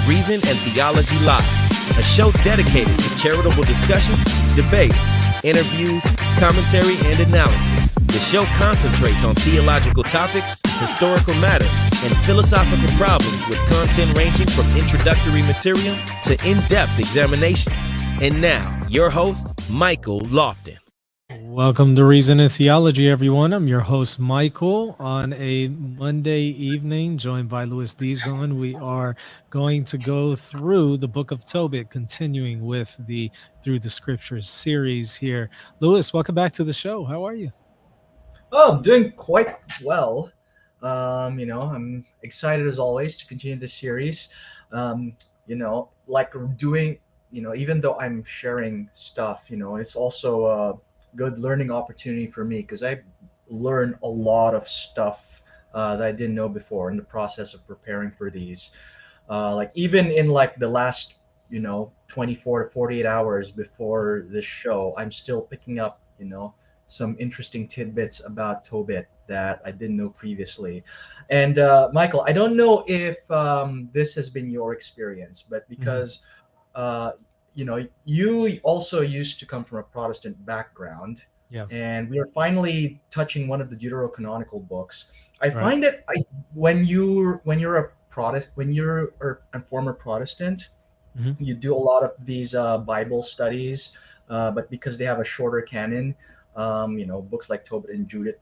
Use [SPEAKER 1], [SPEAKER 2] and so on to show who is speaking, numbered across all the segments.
[SPEAKER 1] Reason and Theology Live, a show dedicated to charitable discussions, debates, interviews, commentary, and analysis. The show concentrates on theological topics, historical matters, and philosophical problems with content ranging from introductory material to in-depth examination. And now, your host, Michael Lofton.
[SPEAKER 2] Welcome to Reason and Theology, everyone. I'm your host, Michael, on a Monday evening, joined by Dizon. We are going to go through the Book of Tobit, continuing with the Through the Scriptures series here. Lewis, welcome back to the show. How are you?
[SPEAKER 3] Oh, I'm doing quite well. I'm excited as always to continue this series. Even though I'm sharing stuff, it's also a good learning opportunity for me because I learn a lot of stuff that I didn't know before in the process of preparing for these. Even in the last, 24 to 48 hours before this show, I'm still picking up, some interesting tidbits about Tobit that I didn't know previously. And Michael, I don't know if this has been your experience, but because you also used to come from a Protestant background, and we are finally touching one of the Deuterocanonical books. I find that when you're a former Protestant, you do a lot of these Bible studies, but because they have a shorter canon, books like Tobit and Judith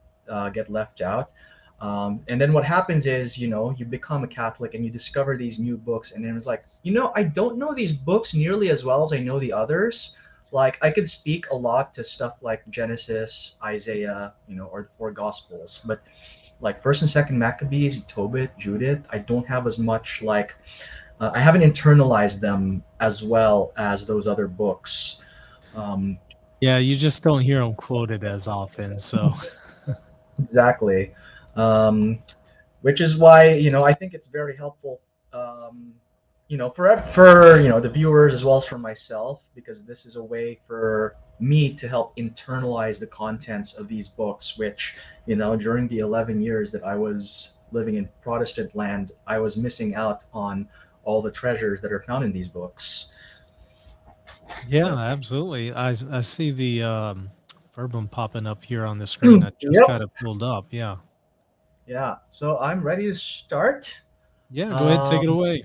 [SPEAKER 3] get left out. And then what happens is, you become a Catholic and you discover these new books, and then it's like, I don't know these books nearly as well as I know the others. Like, I could speak a lot to stuff like Genesis, Isaiah, or the four Gospels, but like First and Second Maccabees, Tobit, Judith, I don't have as much I haven't internalized them as well as those other books.
[SPEAKER 2] Yeah, you just don't hear them quoted as often, so.
[SPEAKER 3] Exactly. Which is why, I think it's very helpful, for the viewers as well as for myself, because this is a way for me to help internalize the contents of these books, which, during the 11 years that I was living in Protestant land, I was missing out on all the treasures that are found in these books.
[SPEAKER 2] Yeah, absolutely. I see the verbum popping up here on the screen. I just got it pulled up. Yeah.
[SPEAKER 3] Yeah. So I'm ready to start.
[SPEAKER 2] Yeah, go ahead, take it away.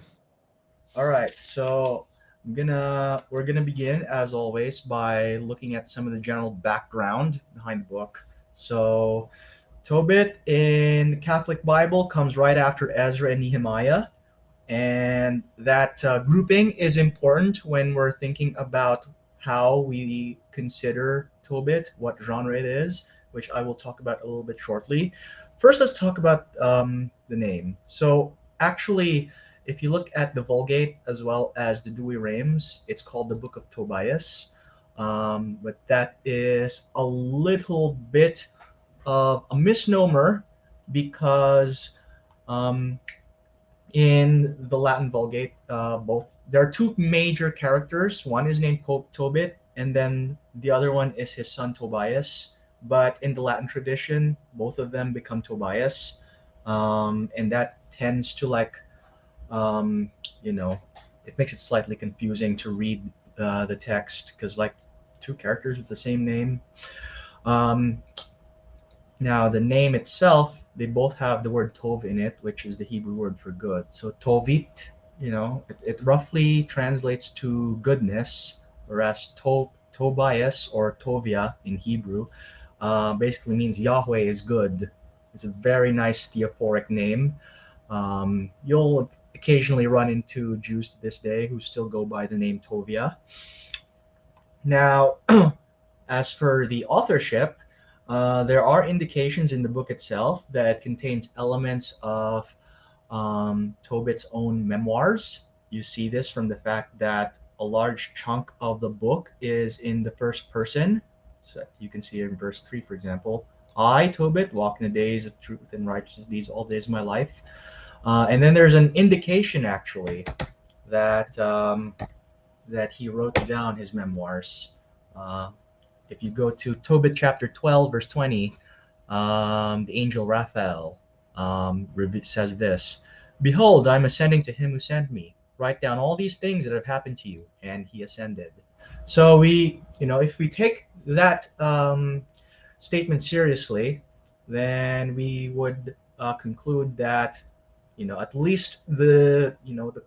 [SPEAKER 3] All right. So we're gonna begin as always by looking at some of the general background behind the book. So Tobit in the Catholic Bible comes right after Ezra and Nehemiah. And that grouping is important when we're thinking about how we consider Tobit, what genre it is, which I will talk about a little bit shortly. First, let's talk about the name. So actually, if you look at the Vulgate as well as the Douay-Rheims, it's called the Book of Tobias. But that is a little bit of a misnomer because in the Latin Vulgate, there are two major characters. One is named Tobit, and then the other one is his son Tobias. But in the Latin tradition, both of them become Tobias, and that tends to it makes it slightly confusing to read the text because two characters with the same name. Now the name itself, they both have the word tov in it, which is the Hebrew word for good. So tovit, it roughly translates to goodness, whereas Tobias or Tovia in Hebrew basically means Yahweh is good. It's a very nice theophoric name. You'll occasionally run into Jews to this day who still go by the name Tovia. Now, as for the authorship, there are indications in the book itself that it contains elements of Tobit's own memoirs. You see this from the fact that a large chunk of the book is in the first person. So you can see it in verse 3, for example. I, Tobit, walk in the days of truth and righteousness these all days of my life. And then there's an indication, actually, that he wrote down his memoirs. If you go to Tobit chapter 12, verse 20, the angel Raphael says this, "Behold, I am ascending to him who sent me, write down all these things that have happened to you, and he ascended. So we, if we take that statement seriously, then we would conclude that, at least the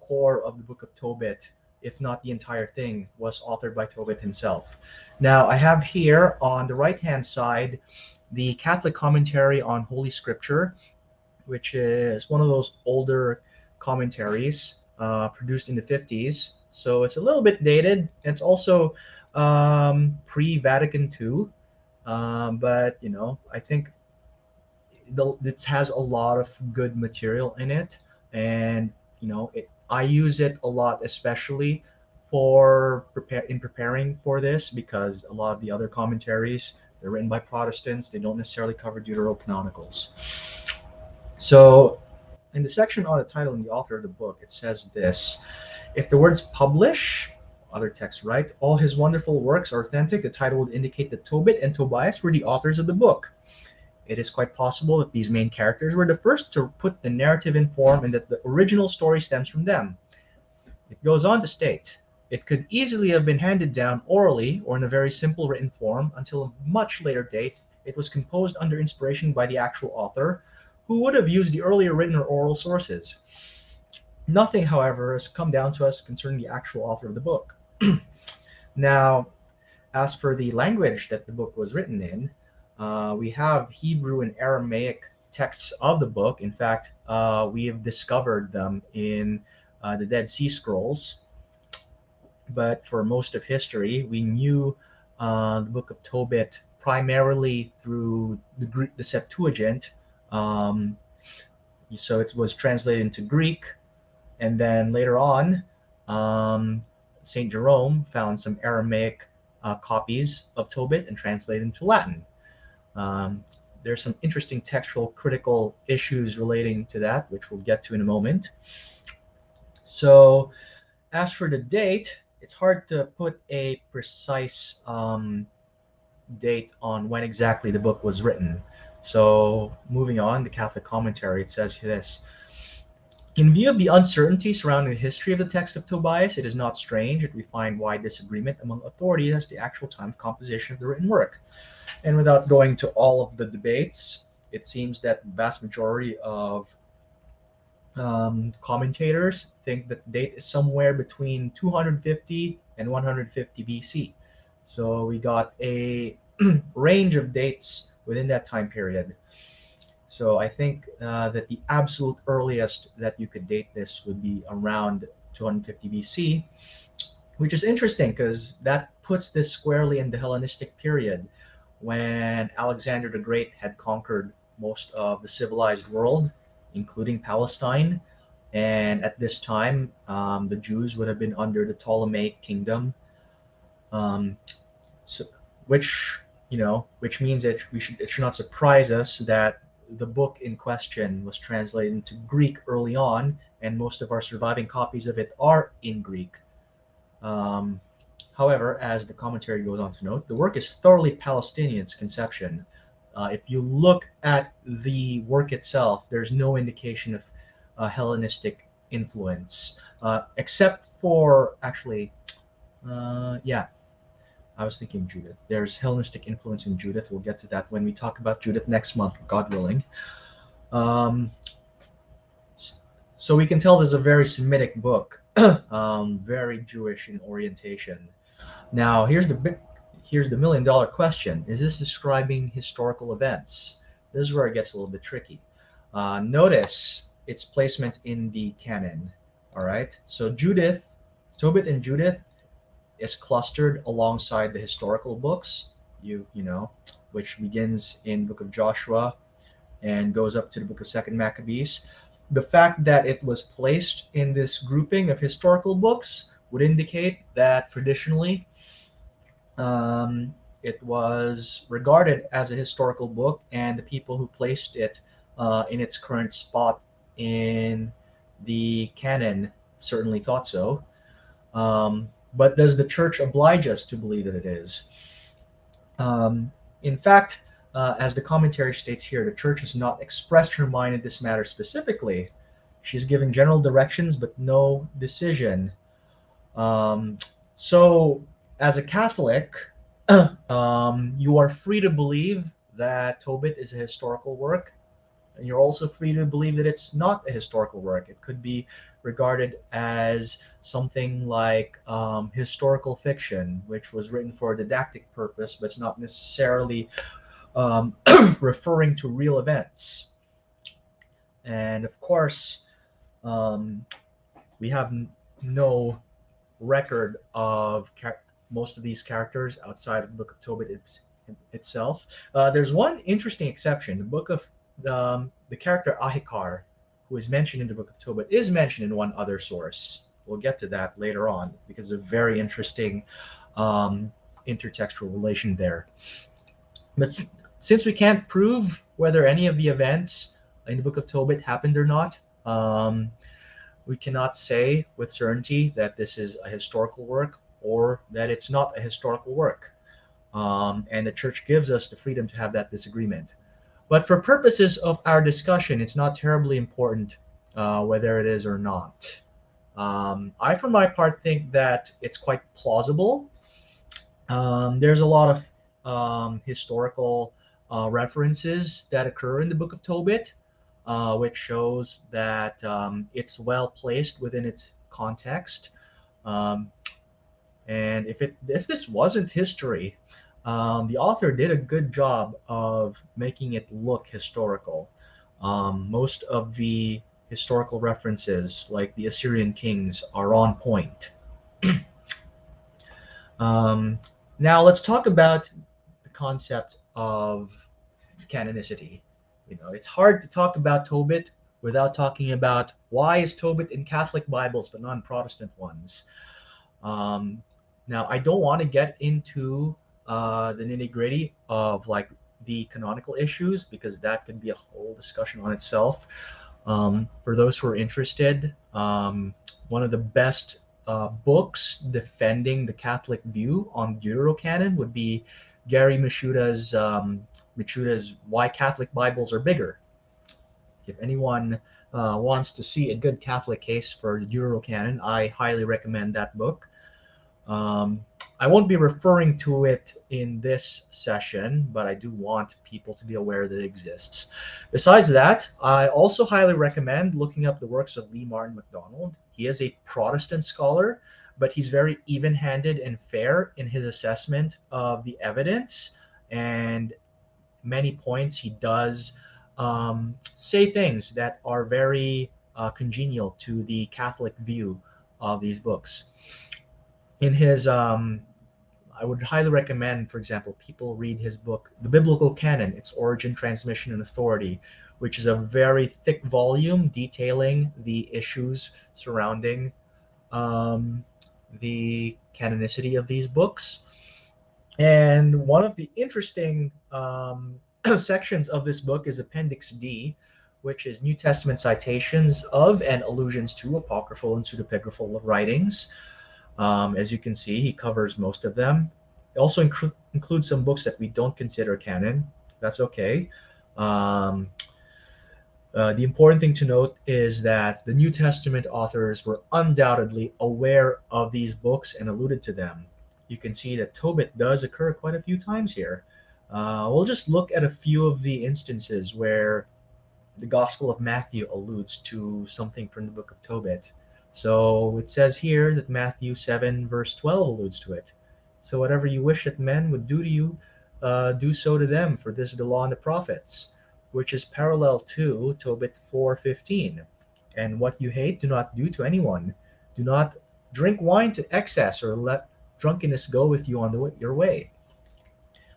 [SPEAKER 3] core of the Book of Tobit, if not the entire thing, was authored by Tobit himself. Now, I have here on the right-hand side the Catholic commentary on Holy Scripture, which is one of those older commentaries produced in the 50s. So it's a little bit dated. It's also pre-Vatican II, but I think it has a lot of good material in it, and I use it a lot, especially for preparing for this, because a lot of the other commentaries, they're written by Protestants. They don't necessarily cover deuterocanonicals. So in the section on the title and the author of the book, it says this: if the words publish, other texts write, all his wonderful works are authentic, the title would indicate that Tobit and Tobias were the authors of the book. It is quite possible that these main characters were the first to put the narrative in form and that the original story stems from them. It goes on to state, it could easily have been handed down orally or in a very simple written form until a much later date. It was composed under inspiration by the actual author, who would have used the earlier written or oral sources. Nothing, however, has come down to us concerning the actual author of the book. Now, as for the language that the book was written in, we have Hebrew and Aramaic texts of the book. In fact, we have discovered them in the Dead Sea Scrolls. But for most of history, we knew the Book of Tobit primarily through the Septuagint. So it was translated into Greek, and then later on, St. Jerome found some Aramaic copies of Tobit and translated into Latin. There's some interesting textual critical issues relating to that, which we'll get to in a moment. So as for the date, it's hard to put a precise date on when exactly the book was written. So moving on, the Catholic commentary, it says this: in view of the uncertainty surrounding the history of the text of Tobias, it is not strange that we find wide disagreement among authorities as to the actual time of composition of the written work. And without going to all of the debates, it seems that the vast majority of commentators think that the date is somewhere between 250 and 150 BC. So we got a range of dates within that time period. So I think that the absolute earliest that you could date this would be around 250 BC, which is interesting because that puts this squarely in the Hellenistic period, when Alexander the Great had conquered most of the civilized world, including Palestine. And at this time, the Jews would have been under the Ptolemaic kingdom, which means that it should not surprise us that the book in question was translated into Greek early on, and most of our surviving copies of it are in Greek. However, as the commentary goes on to note, the work is thoroughly Palestinian in its conception. If you look at the work itself, there's no indication of Hellenistic influence, except for, actually, I was thinking Judith. There's Hellenistic influence in Judith. We'll get to that when we talk about Judith next month, God willing. So we can tell this is a very Semitic book, very Jewish in orientation. Now, here's the million-dollar question: is this describing historical events? This is where it gets a little bit tricky. Notice its placement in the canon. All right. So Tobit and Judith is clustered alongside the historical books, which begins in Book of Joshua and goes up to the Book of 2nd Maccabees. The fact that it was placed in this grouping of historical books would indicate that traditionally it was regarded as a historical book, and the people who placed it in its current spot in the canon certainly thought so. But does the church oblige us to believe that it is? In fact, as the commentary states here, the church has not expressed her mind in this matter specifically. She's giving general directions but no decision. Um, so, as a Catholic, you are free to believe that Tobit is a historical work, and you're also free to believe that it's not a historical work. It could be regarded as something like historical fiction, which was written for a didactic purpose, but it's not necessarily um, referring to real events. And of course, um, we have no record of most of these characters outside of the Book of Tobit itself. There's one interesting exception. The book of the character Akhikar, who is mentioned in the Book of Tobit, is mentioned in one other source. We'll get to that later on because of a very interesting intertextual relation there. But since we can't prove whether any of the events in the Book of Tobit happened or not, we cannot say with certainty that this is a historical work or that it's not a historical work. And the church gives us the freedom to have that disagreement. But for purposes of our discussion, it's not terribly important whether it is or not. I, for my part, think that it's quite plausible. There's a lot of historical references that occur in the Book of Tobit, which shows that it's well placed within its context. And if this wasn't history, the author did a good job of making it look historical. Most of the historical references, like the Assyrian kings, are on point. Now let's talk about the concept of canonicity. It's hard to talk about Tobit without talking about why is Tobit in Catholic Bibles but not in Protestant ones. Now, I don't want to get into the nitty-gritty of like the canonical issues because that could be a whole discussion on itself. For those who are interested, one of the best books defending the Catholic view on Deuterocanon would be Gary Michuda's Why Catholic Bibles Are Bigger. If anyone wants to see a good Catholic case for the Deuterocanon, I highly recommend that book. I won't be referring to it in this session, but I do want people to be aware that it exists. Besides that, I also highly recommend looking up the works of Lee Martin MacDonald. He is a Protestant scholar, but he's very even-handed and fair in his assessment of the evidence, and many points he does say things that are very congenial to the Catholic view of these books. In his I would highly recommend, for example, people read his book, The Biblical Canon, Its Origin, Transmission, and Authority, which is a very thick volume detailing the issues surrounding the canonicity of these books. And one of the interesting sections of this book is Appendix D, which is New Testament citations of and allusions to apocryphal and pseudepigraphal writings. As you can see, he covers most of them. It also includes some books that we don't consider canon. That's okay. The important thing to note is that the New Testament authors were undoubtedly aware of these books and alluded to them. You can see that Tobit does occur quite a few times here. We'll just look at a few of the instances where the Gospel of Matthew alludes to something from the Book of Tobit. So it says here that Matthew 7 verse 12 alludes to it. So whatever you wish that men would do to you, do so to them, for this is the law and the prophets, which is parallel to Tobit 4:15. And what you hate, do not do to anyone. Do not drink wine to excess, or let drunkenness go with you on your way.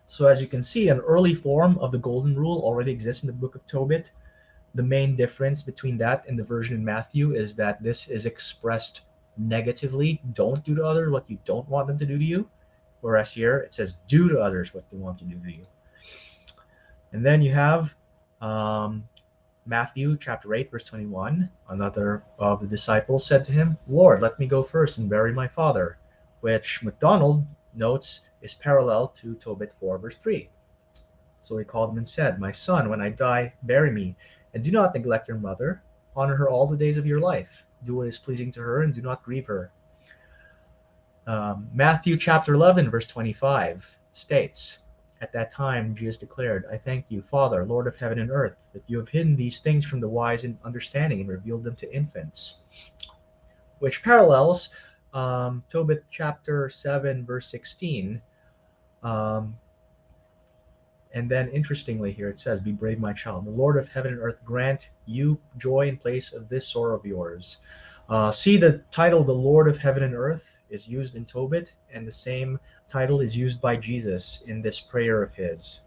[SPEAKER 3] So as you can see, an early form of the golden rule already exists in the Book of Tobit. The main difference between that and the version in Matthew is that this is expressed negatively. Don't do to others what you don't want them to do to you. Whereas here it says do to others what they want to do to you. And then you have Matthew chapter 8 verse 21. Another of the disciples said to him, Lord, let me go first and bury my father, which MacDonald notes is parallel to Tobit 4 verse 3. So he called him and said, My son, when I die, bury me, and do not neglect your mother. Honor her all the days of your life. Do what is pleasing to her and do not grieve her. Matthew chapter 11, verse 25 states, At that time Jesus declared, I thank you, Father, Lord of heaven and earth, that you have hidden these things from the wise in understanding and revealed them to infants. Which parallels Tobit chapter 7, verse 16. And then interestingly here it says, Be brave, my child. The Lord of heaven and earth grant you joy in place of this sorrow of yours. See, the title, the Lord of heaven and earth, is used in Tobit, and the same title is used by Jesus in this prayer of his.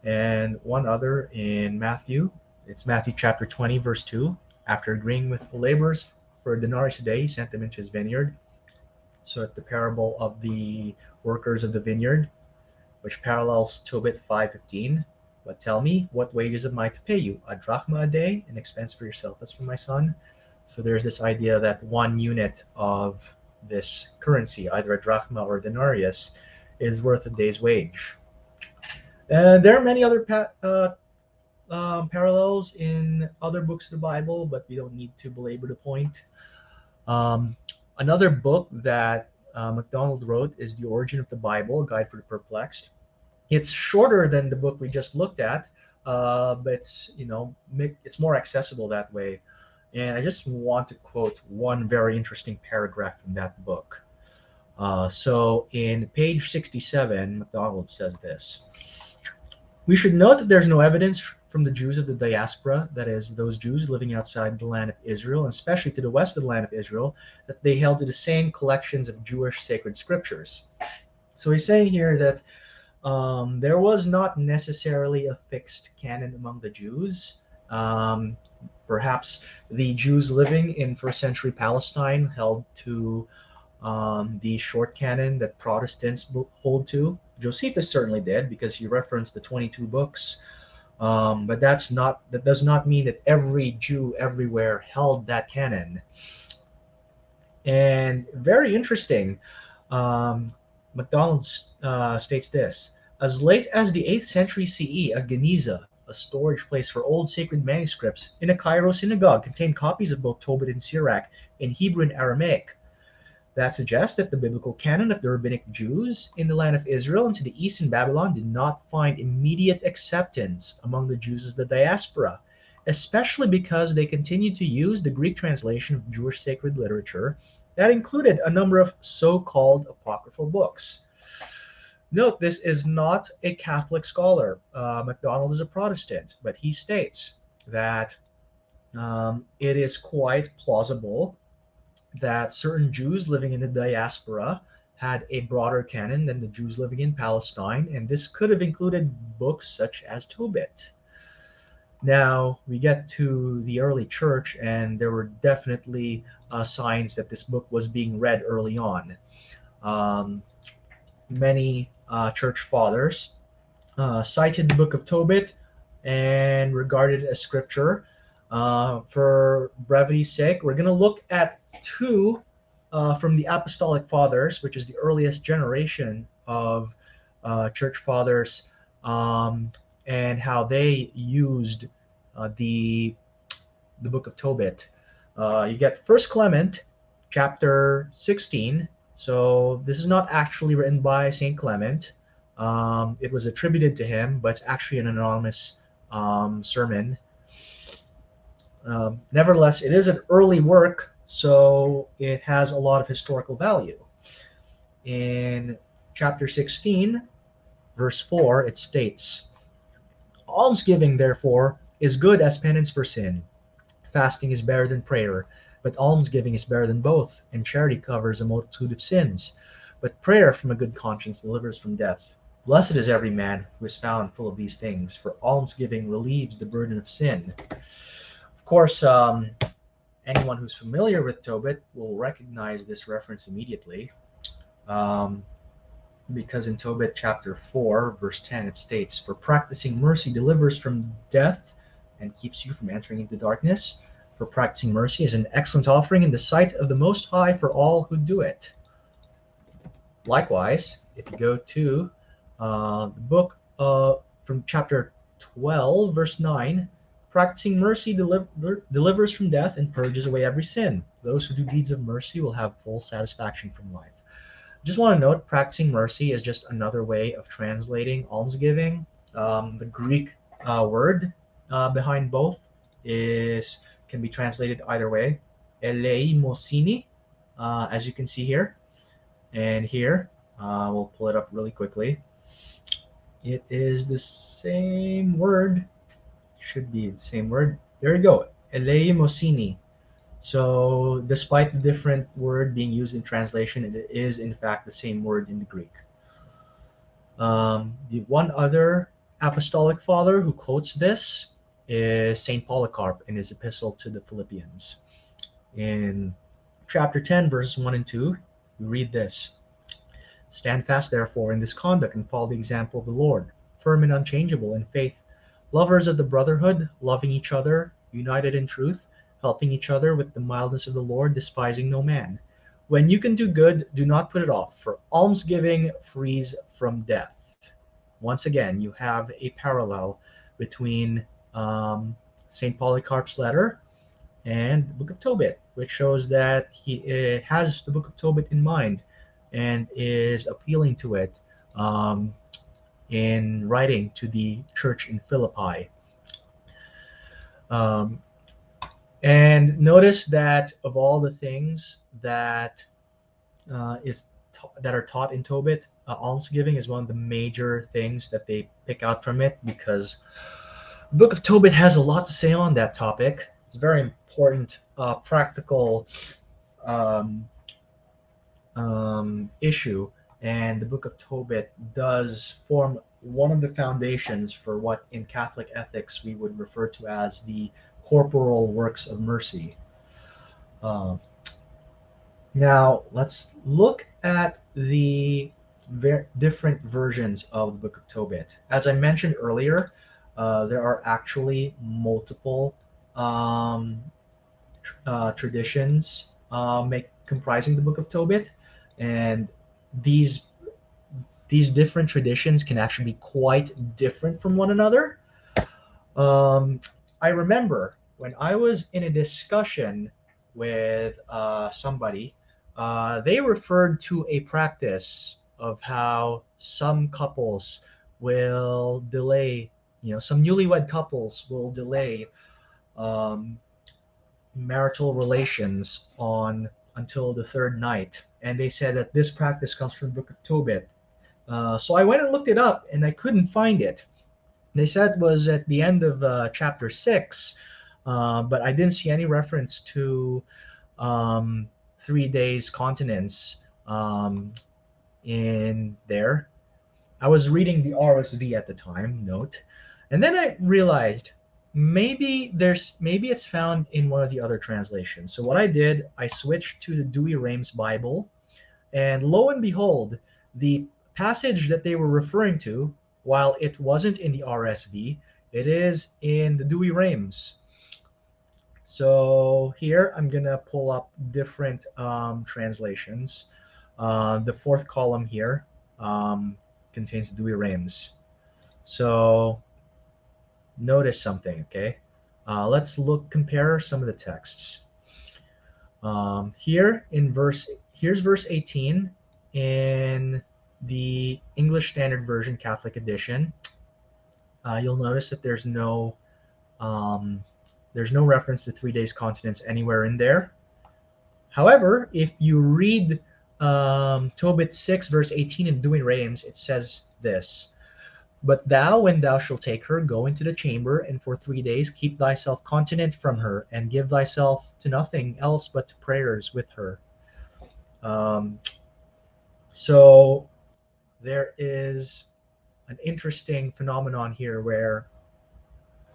[SPEAKER 3] And one other in Matthew, it's Matthew chapter 20, verse 2. After agreeing with the laborers for a denarius a day, he sent them into his vineyard. So it's the parable of the workers of the vineyard, which parallels Tobit 5:15. But tell me, what wages am I to pay you? A drachma a day, an expense for yourself. That's for my son. So there's this idea that 1 unit of this currency, either a drachma or a denarius, is worth a day's wage. And there are many other parallels in other books of the Bible, but we don't need to belabor the point. Another book that MacDonald wrote is The Origin of the Bible, a Guide for the Perplexed. It's shorter than the book we just looked at, but it's more accessible that way. And I just want to quote one very interesting paragraph from that book. So in page 67, MacDonald says this. We should note that there's no evidence from the Jews of the diaspora, that is, those Jews living outside the land of Israel, and especially to the west of the land of Israel, that they held to the same collections of Jewish sacred scriptures. So he's saying here that there was not necessarily a fixed canon among the Jews. Perhaps the Jews living in first century Palestine held to the short canon that Protestants hold to. Josephus certainly did, because he referenced the 22 books. But that does not mean that every Jew everywhere held that canon. And very interesting, MacDonald states this. As late as the 8th century CE, a Geniza, a storage place for old sacred manuscripts, in a Cairo synagogue contained copies of both Tobit and Sirach in Hebrew and Aramaic. That suggests that the biblical canon of the rabbinic Jews in the land of Israel and to the east in Babylon did not find immediate acceptance among the Jews of the diaspora, especially because they continued to use the Greek translation of Jewish sacred literature that included a number of so-called apocryphal books. Note, this is not a Catholic scholar. MacDonald is a Protestant, but he states that it is quite plausible that certain Jews living in the diaspora had a broader canon than the Jews living in Palestine, and this could have included books such as Tobit. Now, we get to the early church, and there were definitely signs that this book was being read early on. Many church fathers cited the Book of Tobit and regarded it as scripture. For brevity's sake, we're going to look at 2 from the Apostolic Fathers, which is the earliest generation of church fathers, and how they used the Book of Tobit. You get 1 Clement, chapter 16. So this is not actually written by St. Clement. It was attributed to him, but it's actually an anonymous sermon. Nevertheless, it is an early work, so it has a lot of historical value. In chapter 16, verse 4, it states, Almsgiving, therefore, is good as penance for sin. Fasting is better than prayer, but almsgiving is better than both, and charity covers a multitude of sins. But prayer from a good conscience delivers from death. Blessed is every man who is found full of these things, for almsgiving relieves the burden of sin. Of course, anyone who's familiar with Tobit will recognize this reference immediately, because in Tobit chapter 4, verse 10, it states, For practicing mercy delivers from death and keeps you from entering into darkness. For practicing mercy is an excellent offering in the sight of the Most High for all who do it. Likewise, if you go to the book from chapter 12, verse 9, Practicing mercy delivers from death and purges away every sin. Those who do deeds of mercy will have full satisfaction from life. Just want to note, practicing mercy is just another way of translating almsgiving. The Greek word behind both can be translated either way. Eleimosini, as you can see here. And here, we'll pull it up really quickly. It is the same word. Should be the same word. There you go. Eleimosini. So despite the different word being used in translation, it is in fact the same word in the Greek. The one other apostolic father who quotes this is Saint Polycarp in his epistle to the Philippians. In chapter 10, verses 1 and 2, we read this. Stand fast, therefore, in this conduct and follow the example of the Lord, firm and unchangeable in faith, lovers of the brotherhood, loving each other, united in truth, helping each other with the mildness of the Lord, despising no man. When you can do good, do not put it off, for almsgiving frees from death. Once again, you have a parallel between St. Polycarp's letter and the Book of Tobit, which shows that he has the Book of Tobit in mind and is appealing to it in writing to the church in Philippi. And notice that of all the things that that are taught in Tobit, almsgiving is one of the major things that they pick out from it, because the Book of Tobit has a lot to say on that topic. It's a very important practical issue, and the Book of Tobit does form one of the foundations for what in Catholic ethics we would refer to as the corporal works of mercy. Now let's look at the different versions of the Book of Tobit. As I mentioned earlier, there are actually multiple traditions comprising the Book of Tobit, and these different traditions can actually be quite different from one another. I remember when I was in a discussion with somebody, they referred to a practice of how some couples will delay, some newlywed couples will delay marital relations until the third night. And they said that this practice comes from the Book of Tobit. So I went and looked it up, and I couldn't find it. They said it was at the end of chapter 6, but I didn't see any reference to 3 days continence in there. I was reading the RSV at the time, note, and then I realized maybe it's found in one of the other translations. So what I did, I switched to the Douay-Rheims Bible, and lo and behold, the passage that they were referring to, while it wasn't in the RSV, it is in the Douay-Rheims. So here I'm gonna pull up different translations. The fourth column here contains the Douay-Rheims. So notice something, okay? Let's compare some of the texts. Here's verse 18 in the English Standard Version Catholic Edition. You'll notice that there's no reference to 3 days continence anywhere in there. However, if you read Tobit 6 verse 18 in Douay-Rheims, it says this: "But thou, when thou shalt take her, go into the chamber, and for 3 days keep thyself continent from her, and give thyself to nothing else but to prayers with her." So there is an interesting phenomenon here where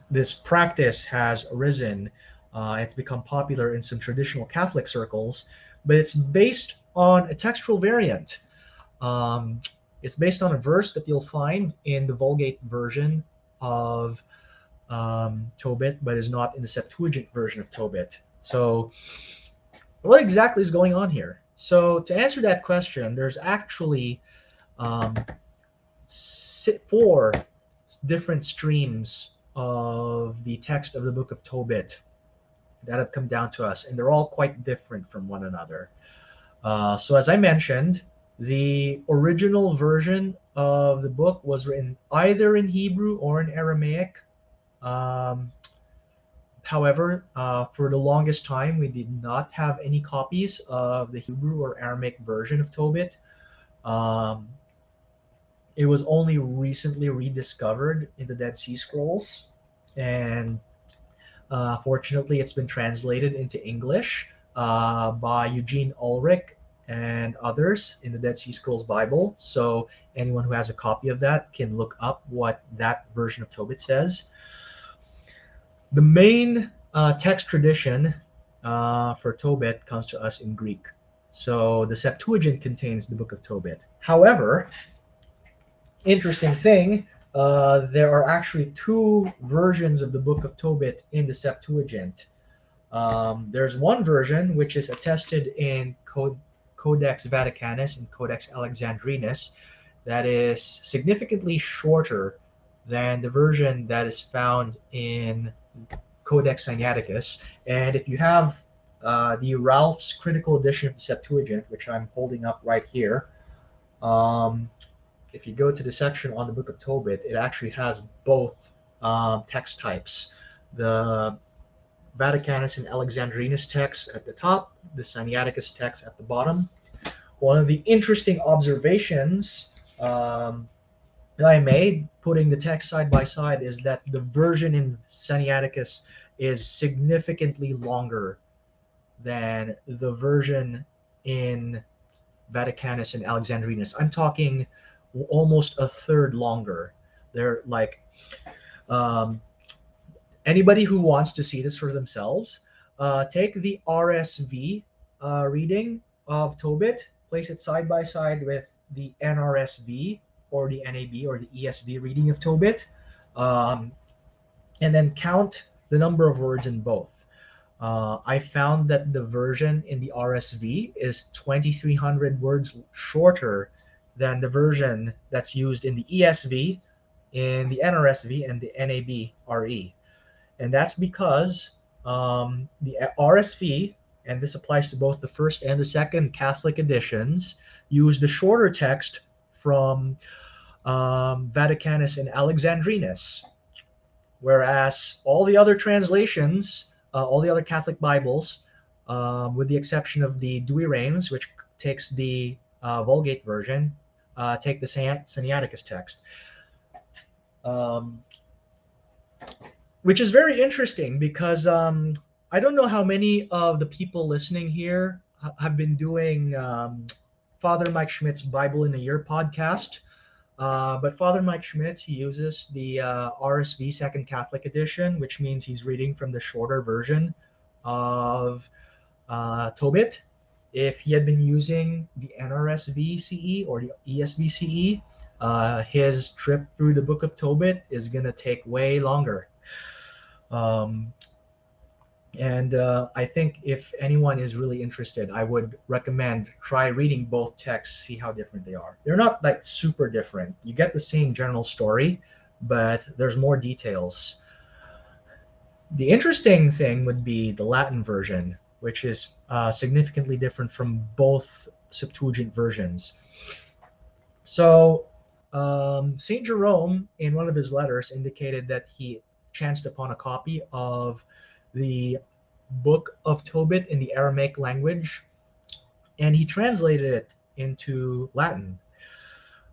[SPEAKER 3] this practice has arisen. It's become popular in some traditional Catholic circles, but it's based on a textual variant. It's based on a verse that you'll find in the Vulgate version of Tobit, but is not in the Septuagint version of Tobit. So what exactly is going on here? So to answer that question, there's actually 4 different streams of the text of the Book of Tobit that have come down to us, and they're all quite different from one another. So as I mentioned, the original version of the book was written either in Hebrew or in Aramaic. Um, However, for the longest time, we did not have any copies of the Hebrew or Aramaic version of Tobit. Um, it was only recently rediscovered in the Dead Sea Scrolls, and fortunately, it's been translated into English by Eugene Ulrich and others in the Dead Sea Scrolls Bible. So anyone who has a copy of that can look up what that version of Tobit says. The main text tradition for Tobit comes to us in Greek. So the Septuagint contains the Book of Tobit. However, interesting thing, there are actually two versions of the Book of Tobit in the Septuagint. There's one version which is attested in Codex Vaticanus and Codex Alexandrinus that is significantly shorter than the version that is found in Codex Sinaiticus. And if you have the Ralph's Critical Edition of the Septuagint, which I'm holding up right here, if you go to the section on the Book of Tobit, it actually has both text types. The Vaticanus and Alexandrinus text at the top, the Sinaiticus text at the bottom. One of the interesting observations that I made, putting the text side by side, is that the version in Sinaiticus is significantly longer than the version in Vaticanus and Alexandrinus. I'm talking almost a third longer. They're like, anybody who wants to see this for themselves, take the RSV reading of Tobit, place it side by side with the NRSV or the NAB or the ESV reading of Tobit, and then count the number of words in both. I found that the version in the RSV is 2,300 words shorter than the version that's used in the ESV, in the NRSV, and the NAB RE. And that's because the RSV, and this applies to both the first and the second Catholic editions, use the shorter text from Vaticanus and Alexandrinus, whereas all the other translations, all the other Catholic Bibles, with the exception of the Douay-Rheims, which takes the Vulgate version, take the Sinaiticus text. Which is very interesting because I don't know how many of the people listening here have been doing Father Mike Schmidt's Bible in a Year podcast. But Father Mike Schmidt, he uses the RSV Second Catholic Edition, which means he's reading from the shorter version of Tobit. If he had been using the NRSV CE or the ESV CE, his trip through the Book of Tobit is going to take way longer. I think if anyone is really interested, I would recommend try reading both texts, see how different they are. They're not like super different. You get the same general story, but there's more details. The interesting thing would be the Latin version, which is significantly different from both Septuagint versions. So St. Jerome, in one of his letters, indicated that he chanced upon a copy of the Book of Tobit in the Aramaic language, and he translated it into Latin.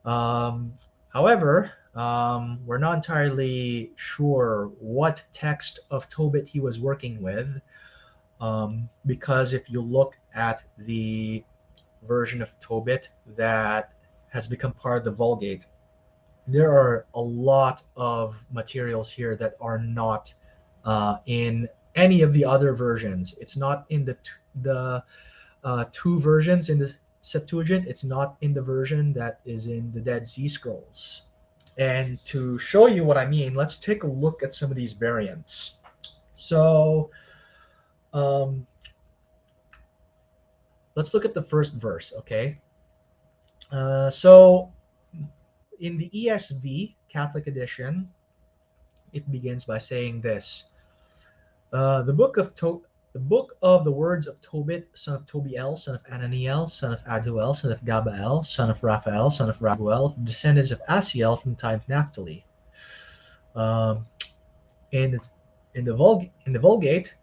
[SPEAKER 3] However, we're not entirely sure what text of Tobit he was working with, because if you look at the version of Tobit that has become part of the Vulgate, there are a lot of materials here that are not in any of the other versions. It's not in the two versions in the Septuagint. It's not in the version that is in the Dead Sea Scrolls. And to show you what I mean, let's take a look at some of these variants. So let's look at the first verse, okay? So in the ESV Catholic edition, it begins by saying this. The book of the words of Tobit, son of Tobiel, son of Ananiel, son of Aduel, son of Gabael, son of Raphael, son of Raguel, descendants of Asiel from time of Naphtali. Um, in, in the Vulgate,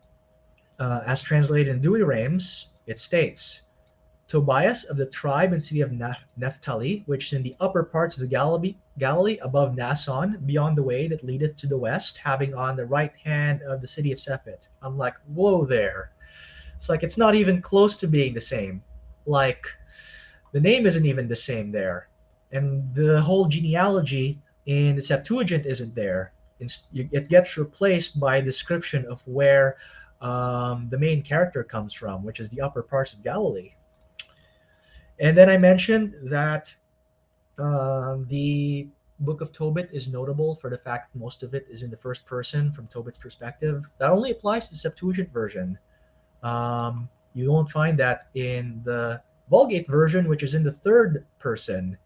[SPEAKER 3] as translated in Dewey Rheims, it states, Tobias of the tribe and city of Naphtali, which is in the upper parts of the Galilee above Naasson, beyond the way that leadeth to the west, having on the right hand of the city of Sephet. I'm like, whoa there. It's like it's not even close to being the same. Like, the name isn't even the same there. And the whole genealogy in the Septuagint isn't there. It gets replaced by a description of where the main character comes from, which is the upper parts of Galilee. And then I mentioned that the Book of Tobit is notable for the fact that most of it is in the first person from Tobit's perspective. That only applies to the Septuagint version. You won't find that in the Vulgate version, which is in the third person.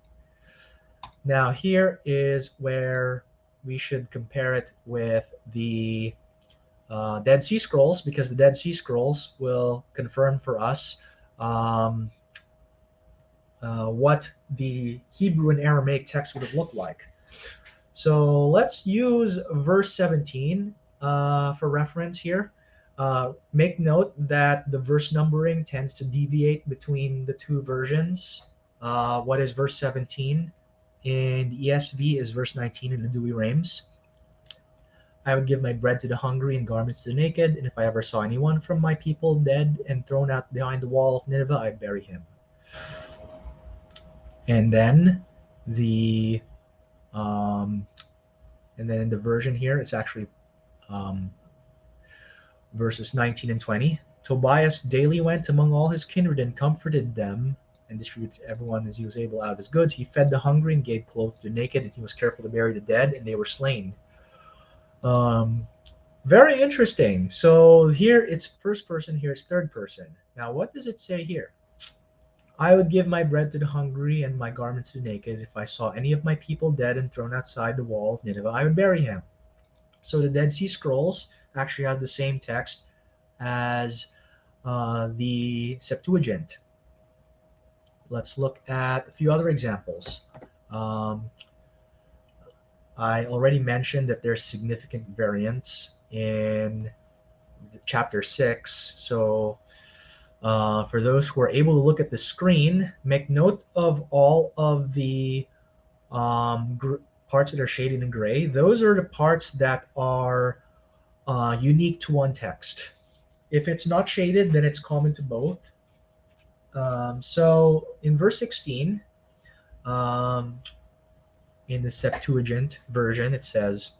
[SPEAKER 3] Now, here is where we should compare it with the Dead Sea Scrolls, because the Dead Sea Scrolls will confirm for us what the Hebrew and Aramaic text would have looked like. So let's use verse 17 for reference here. Make note that the verse numbering tends to deviate between the two versions. What is verse 17 in the ESV is verse 19 in the Dewey Rheims. I would give my bread to the hungry and garments to the naked, and if I ever saw anyone from my people dead and thrown out behind the wall of Nineveh, I'd bury him. And then in the version here, it's actually verses 19 and 20. Tobias daily went among all his kindred and comforted them and distributed to everyone as he was able out of his goods. He fed the hungry and gave clothes to the naked, and he was careful to bury the dead, and they were slain. Very interesting. So here it's first person, here it's third person. Now, what does it say here? I would give my bread to the hungry and my garments to the naked. If I saw any of my people dead and thrown outside the wall of Nineveh, I would bury him. So the Dead Sea Scrolls actually have the same text as the Septuagint. Let's look at a few other examples. I already mentioned that there's significant variance in chapter 6. So for those who are able to look at the screen, make note of all of the parts that are shaded in gray. Those are the parts that are unique to one text. If it's not shaded, then it's common to both. So in verse 16, in the Septuagint version, it says,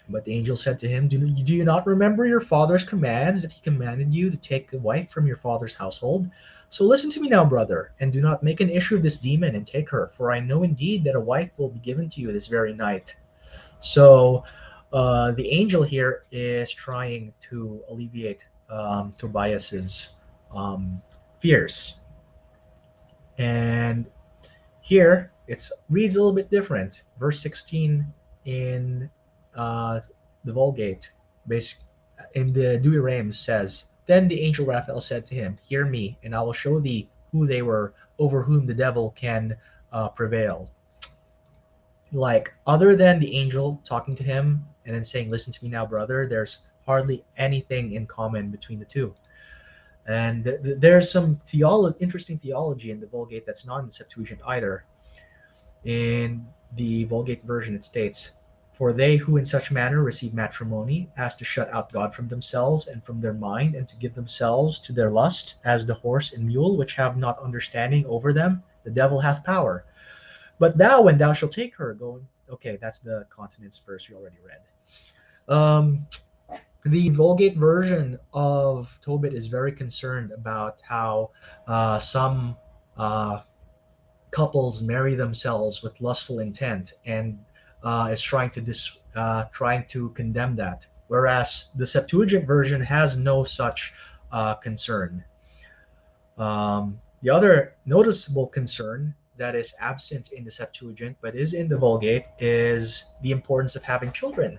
[SPEAKER 3] but the angel said to him, do you not remember your father's command, that he commanded you to take a wife from your father's household? So listen to me now, brother, and do not make an issue of this demon and take her, for I know indeed that a wife will be given to you this very night. So the angel here is trying to alleviate Tobias's fears. And here it reads a little bit different. Verse 16 in the Vulgate, in the Dewey Rheims, says, then the angel Raphael said to him, hear me, and I will show thee who they were over whom the devil can prevail. Like, other than the angel talking to him and then saying, listen to me now, brother, there's hardly anything in common between the two. And there's some interesting theology in the Vulgate that's not in the Septuagint either. In the Vulgate version, it states, for they who in such manner receive matrimony, as to shut out God from themselves and from their mind, and to give themselves to their lust, as the horse and mule, which have not understanding over them, the devil hath power. But thou, when thou shalt take her, go. Okay, that's the continence verse we already read. The Vulgate version of Tobit is very concerned about how some couples marry themselves with lustful intent, and is trying to condemn that, whereas the Septuagint version has no such concern. The other noticeable concern that is absent in the Septuagint but is in the Vulgate is the importance of having children.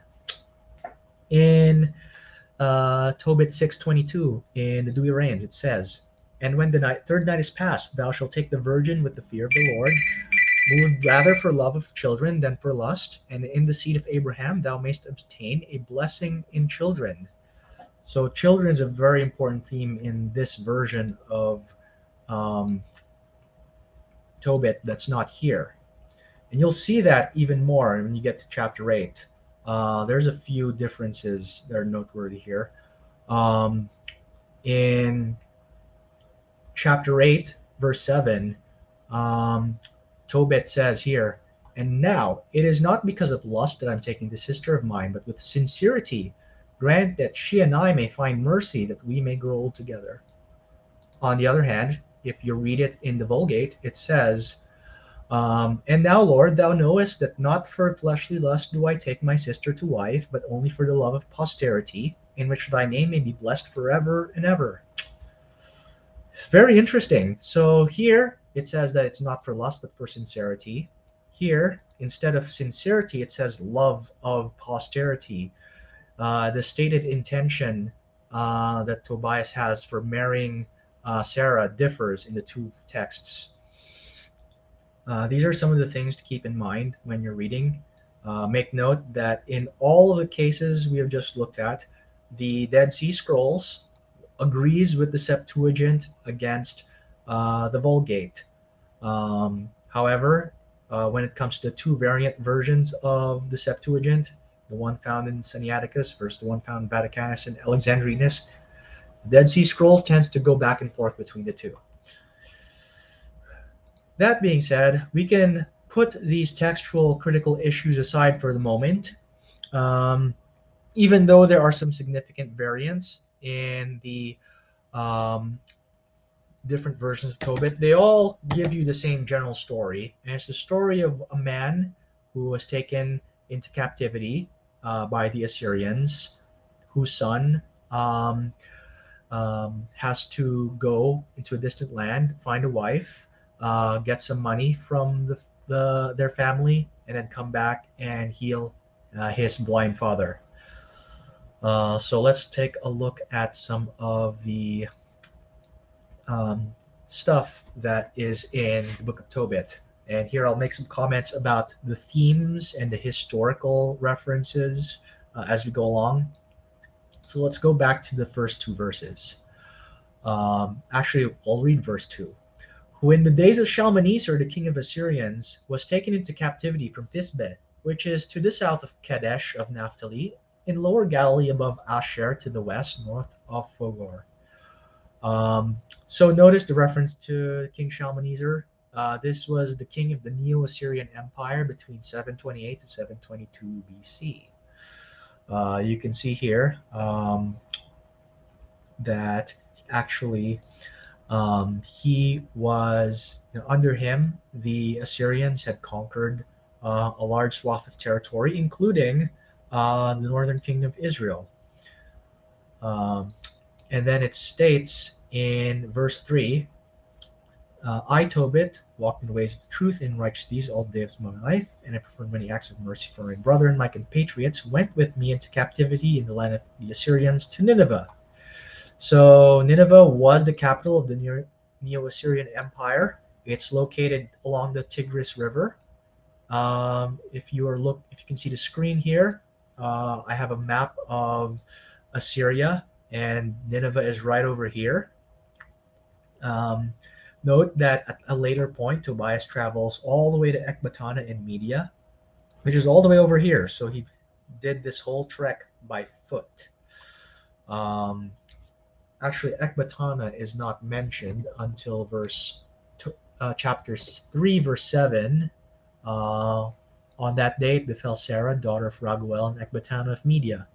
[SPEAKER 3] In Tobit 6:22 in the Dewy Range, it says, "And when the third night is past, thou shalt take the virgin with the fear of the Lord, moved rather for love of children than for lust, and in the seed of Abraham thou mayst obtain a blessing in children." So children is a very important theme in this version of um, Tobit that's not here. And you'll see that even more when you get to chapter 8. There's a few differences that are noteworthy here. Um, in chapter 8, verse 7, Tobit says here, "And now it is not because of lust that I'm taking this sister of mine, but with sincerity. Grant that she and I may find mercy, that we may grow old together." On the other hand, if you read it in the Vulgate, it says, "And now, Lord, thou knowest that not for fleshly lust do I take my sister to wife, but only for the love of posterity, in which thy name may be blessed forever and ever." It's very interesting. So here it says that it's not for lust, but for sincerity. Here, instead of sincerity, it says love of posterity. The stated intention that Tobias has for marrying Sarah differs in the two texts. These are some of the things to keep in mind when you're reading. Make note that in all of the cases we have just looked at, the Dead Sea Scrolls agrees with the Septuagint against the Vulgate. However, when it comes to two variant versions of the Septuagint, the one found in Sinaiticus versus the one found in Vaticanus and Alexandrinus, Dead Sea Scrolls tends to go back and forth between the two. That being said, we can put these textual critical issues aside for the moment. Even though there are some significant variants in the different versions of Tobit, they all give you the same general story. And it's the story of a man who was taken into captivity by the Assyrians, whose son has to go into a distant land, find a wife, get some money from their family, and then come back and heal his blind father. So let's take a look at some of the stuff that is in the Book of Tobit. And here I'll make some comments about the themes and the historical references as we go along. So let's go back to the first two verses. Actually, I'll read verse 2. "Who in the days of Shalmaneser, the king of Assyrians, was taken into captivity from Thisbe, which is to the south of Kadesh of Naphtali, in Lower Galilee above Asher to the west, north of Fogor." So notice the reference to King Shalmaneser. This was the king of the Neo-Assyrian Empire between 728 to 722 BC. You can see here that actually he was, under him, the Assyrians had conquered a large swath of territory, including the northern kingdom of Israel. And then it states in verse 3, "I, Tobit, walked in the ways of truth and righteous deeds all the days of my life, and I performed many acts of mercy for my brethren, my compatriots, who went with me into captivity in the land of the Assyrians to Nineveh." So Nineveh was the capital of the Neo-Assyrian Empire. It's located along the Tigris River. If you can see the screen here, I have a map of Assyria, and Nineveh is right over here. Note that at a later point, Tobias travels all the way to Ecbatana in Media, which is all the way over here. So he did this whole trek by foot. Actually, Ecbatana is not mentioned until chapter 3, verse 7. "On that day it befell Sarah, daughter of Raguel, in Ecbatana of Media."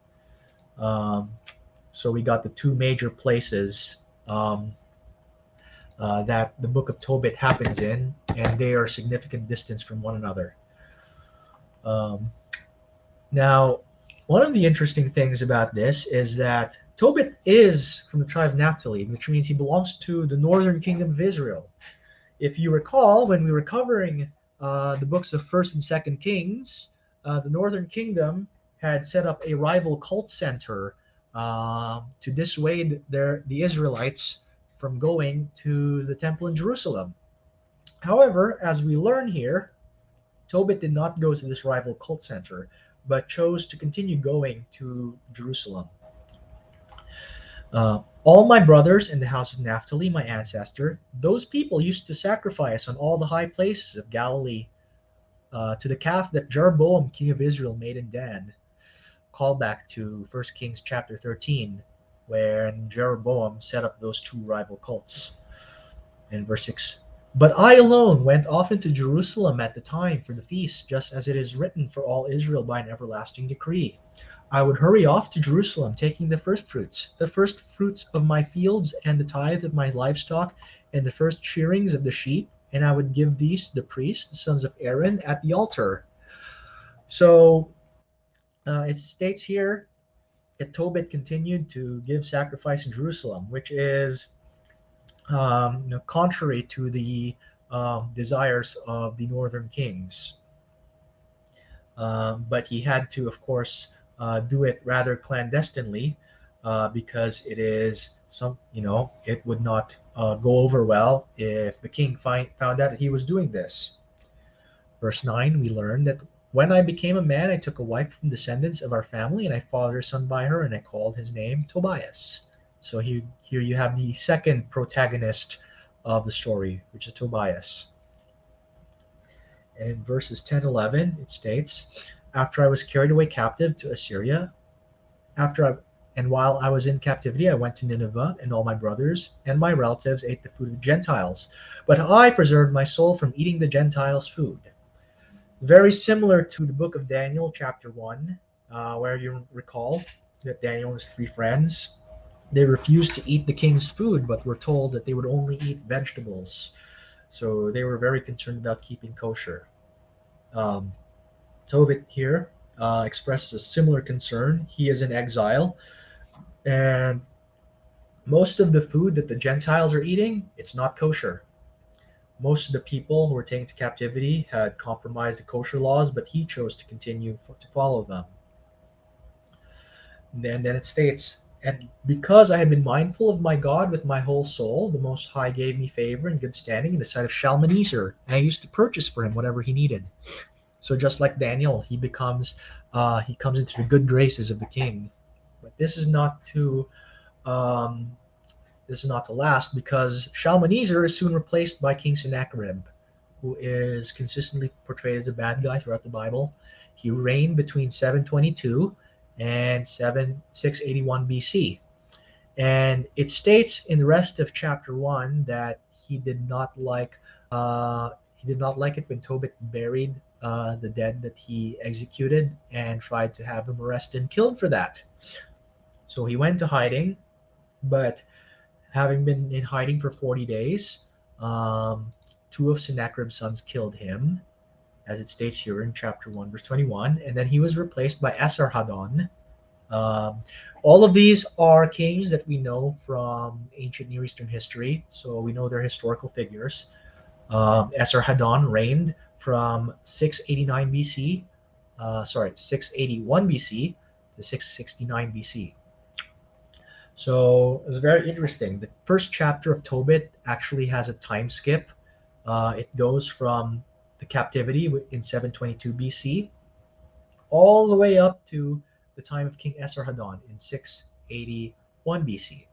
[SPEAKER 3] So we got the two major places that the Book of Tobit happens in, and they are significant distance from one another. Now, one of the interesting things about this is that Tobit is from the tribe of Naphtali, which means he belongs to the northern kingdom of Israel. If you recall, when we were covering the books of 1st and 2nd Kings, the northern kingdom had set up a rival cult center to dissuade the Israelites from going to the temple in Jerusalem. However, as we learn here, Tobit did not go to this rival cult center, but chose to continue going to Jerusalem. All my brothers in the house of Naphtali, my ancestor, those people used to sacrifice on all the high places of Galilee to the calf that Jeroboam, king of Israel, made in Dan. Call back to 1 Kings chapter 13, where Jeroboam set up those two rival cults. In verse 6, but I alone went often to Jerusalem at the time for the feast, just as it is written for all Israel by an everlasting decree. I would hurry off to Jerusalem, taking the first fruits of my fields, and the tithe of my livestock, and the first shearings of the sheep, and I would give these to the priests, the sons of Aaron, at the altar. So it states here that Tobit continued to give sacrifice in Jerusalem, which is contrary to the desires of the northern kings. But he had to, of course, do it rather clandestinely because it is it would not go over well if the king found out that he was doing this. Verse 9, we learn that when I became a man, I took a wife from descendants of our family, and I fathered a son by her, and I called his name Tobias. So here you have the second protagonist of the story, which is Tobias. And in verses 10-11, it states, after I was carried away captive to Assyria, and while I was in captivity, I went to Nineveh, and all my brothers and my relatives ate the food of the Gentiles. But I preserved my soul from eating the Gentiles' food. Very similar to the book of Daniel, chapter 1, where you recall that Daniel and his three friends, they refused to eat the king's food, but were told that they would only eat vegetables. So they were very concerned about keeping kosher. Tobit here expresses a similar concern. He is in exile, and most of the food that the Gentiles are eating, it's not kosher. Most of the people who were taken to captivity had compromised the kosher laws, but he chose to continue to follow them. And then it states, and because I had been mindful of my God with my whole soul, the Most High gave me favor and good standing in the sight of Shalmaneser, and I used to purchase for him whatever he needed. So just like Daniel, he comes into the good graces of the king. But this is not to last, because Shalmaneser is soon replaced by King Sennacherib, who is consistently portrayed as a bad guy throughout the Bible. He reigned between 722 and 681 BC. And it states in the rest of chapter 1 that he did not like it when Tobit buried the dead that he executed and tried to have him arrested and killed for that. So he went to hiding, but having been in hiding for 40 days, two of Sennacherib's sons killed him, as it states here in chapter 1, verse 21, and then he was replaced by Esarhaddon. All of these are kings that we know from ancient Near Eastern history, so we know their historical figures. Esarhaddon reigned from 681 BC to 669 BC. So it's very interesting. The first chapter of Tobit actually has a time skip. It goes from the captivity in 722 BC all the way up to the time of King Esarhaddon in 681 BC.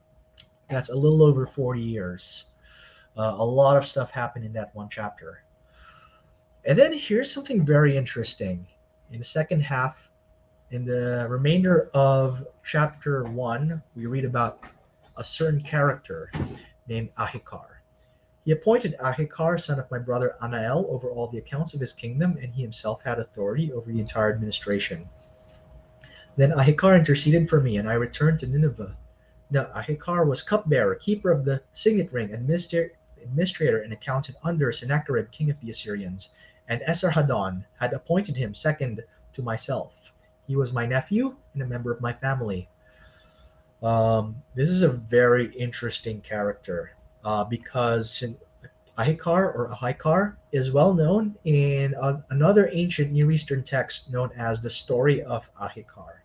[SPEAKER 3] That's a little over 40 years. A lot of stuff happened in that one chapter. And then here's something very interesting. In the second half, in the remainder of chapter 1, we read about a certain character named Akhikar. He appointed Akhikar, son of my brother Anael, over all the accounts of his kingdom, and he himself had authority over the entire administration. Then Akhikar interceded for me, and I returned to Nineveh. Now Akhikar was cupbearer, keeper of the signet ring, administrator and accountant under Sennacherib, king of the Assyrians, and Esarhaddon had appointed him second to myself. He was my nephew and a member of my family. This is a very interesting character because Akhikar is well known in another ancient Near Eastern text known as the Story of Akhikar.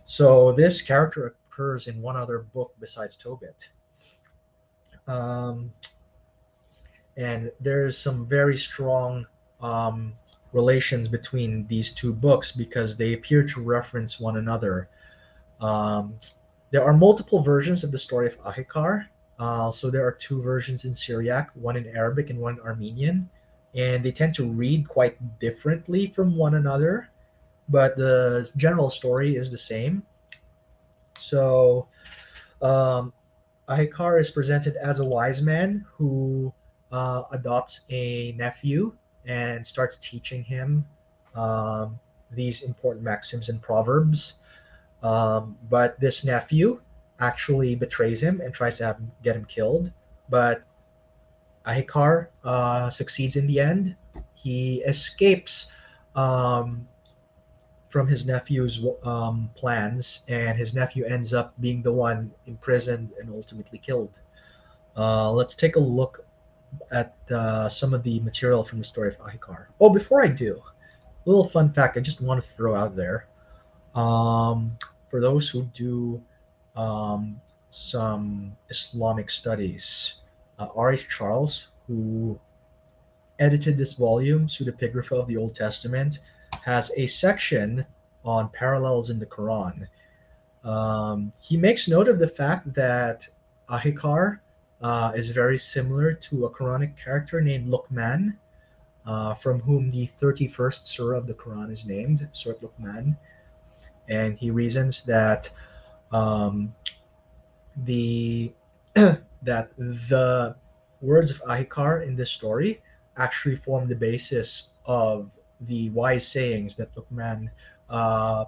[SPEAKER 3] So this character occurs in one other book besides Tobit. Um, and there's some very strong um, relations between these two books because they appear to reference one another. Um, there are multiple versions of the story of Akhikar. So there are two versions in Syriac, one in Arabic and one in Armenian, and they tend to read quite differently from one another, but the general story is the same. So um, Ahikar is presented as a wise man who adopts a nephew and starts teaching him um, these important maxims and proverbs. But this nephew actually betrays him and tries to get him killed. But Ahikar succeeds in the end. He escapes um, from his nephew's plans, and his nephew ends up being the one imprisoned and ultimately killed. Let's take a look at some of the material from the story of Ahikar. Oh, before I do, a little fun fact I just want to throw out there. Um, for those who do some Islamic studies, R.H. Charles, who edited this volume, Pseudepigrapha of the Old Testament, has a section on parallels in the Quran. He makes note of the fact that Ahikar is very similar to a Quranic character named Luqman, from whom the 31st surah of the Quran is named, Surat Luqman. And he reasons that um, the that the words of Ahikar in this story actually form the basis of the wise sayings that Luqman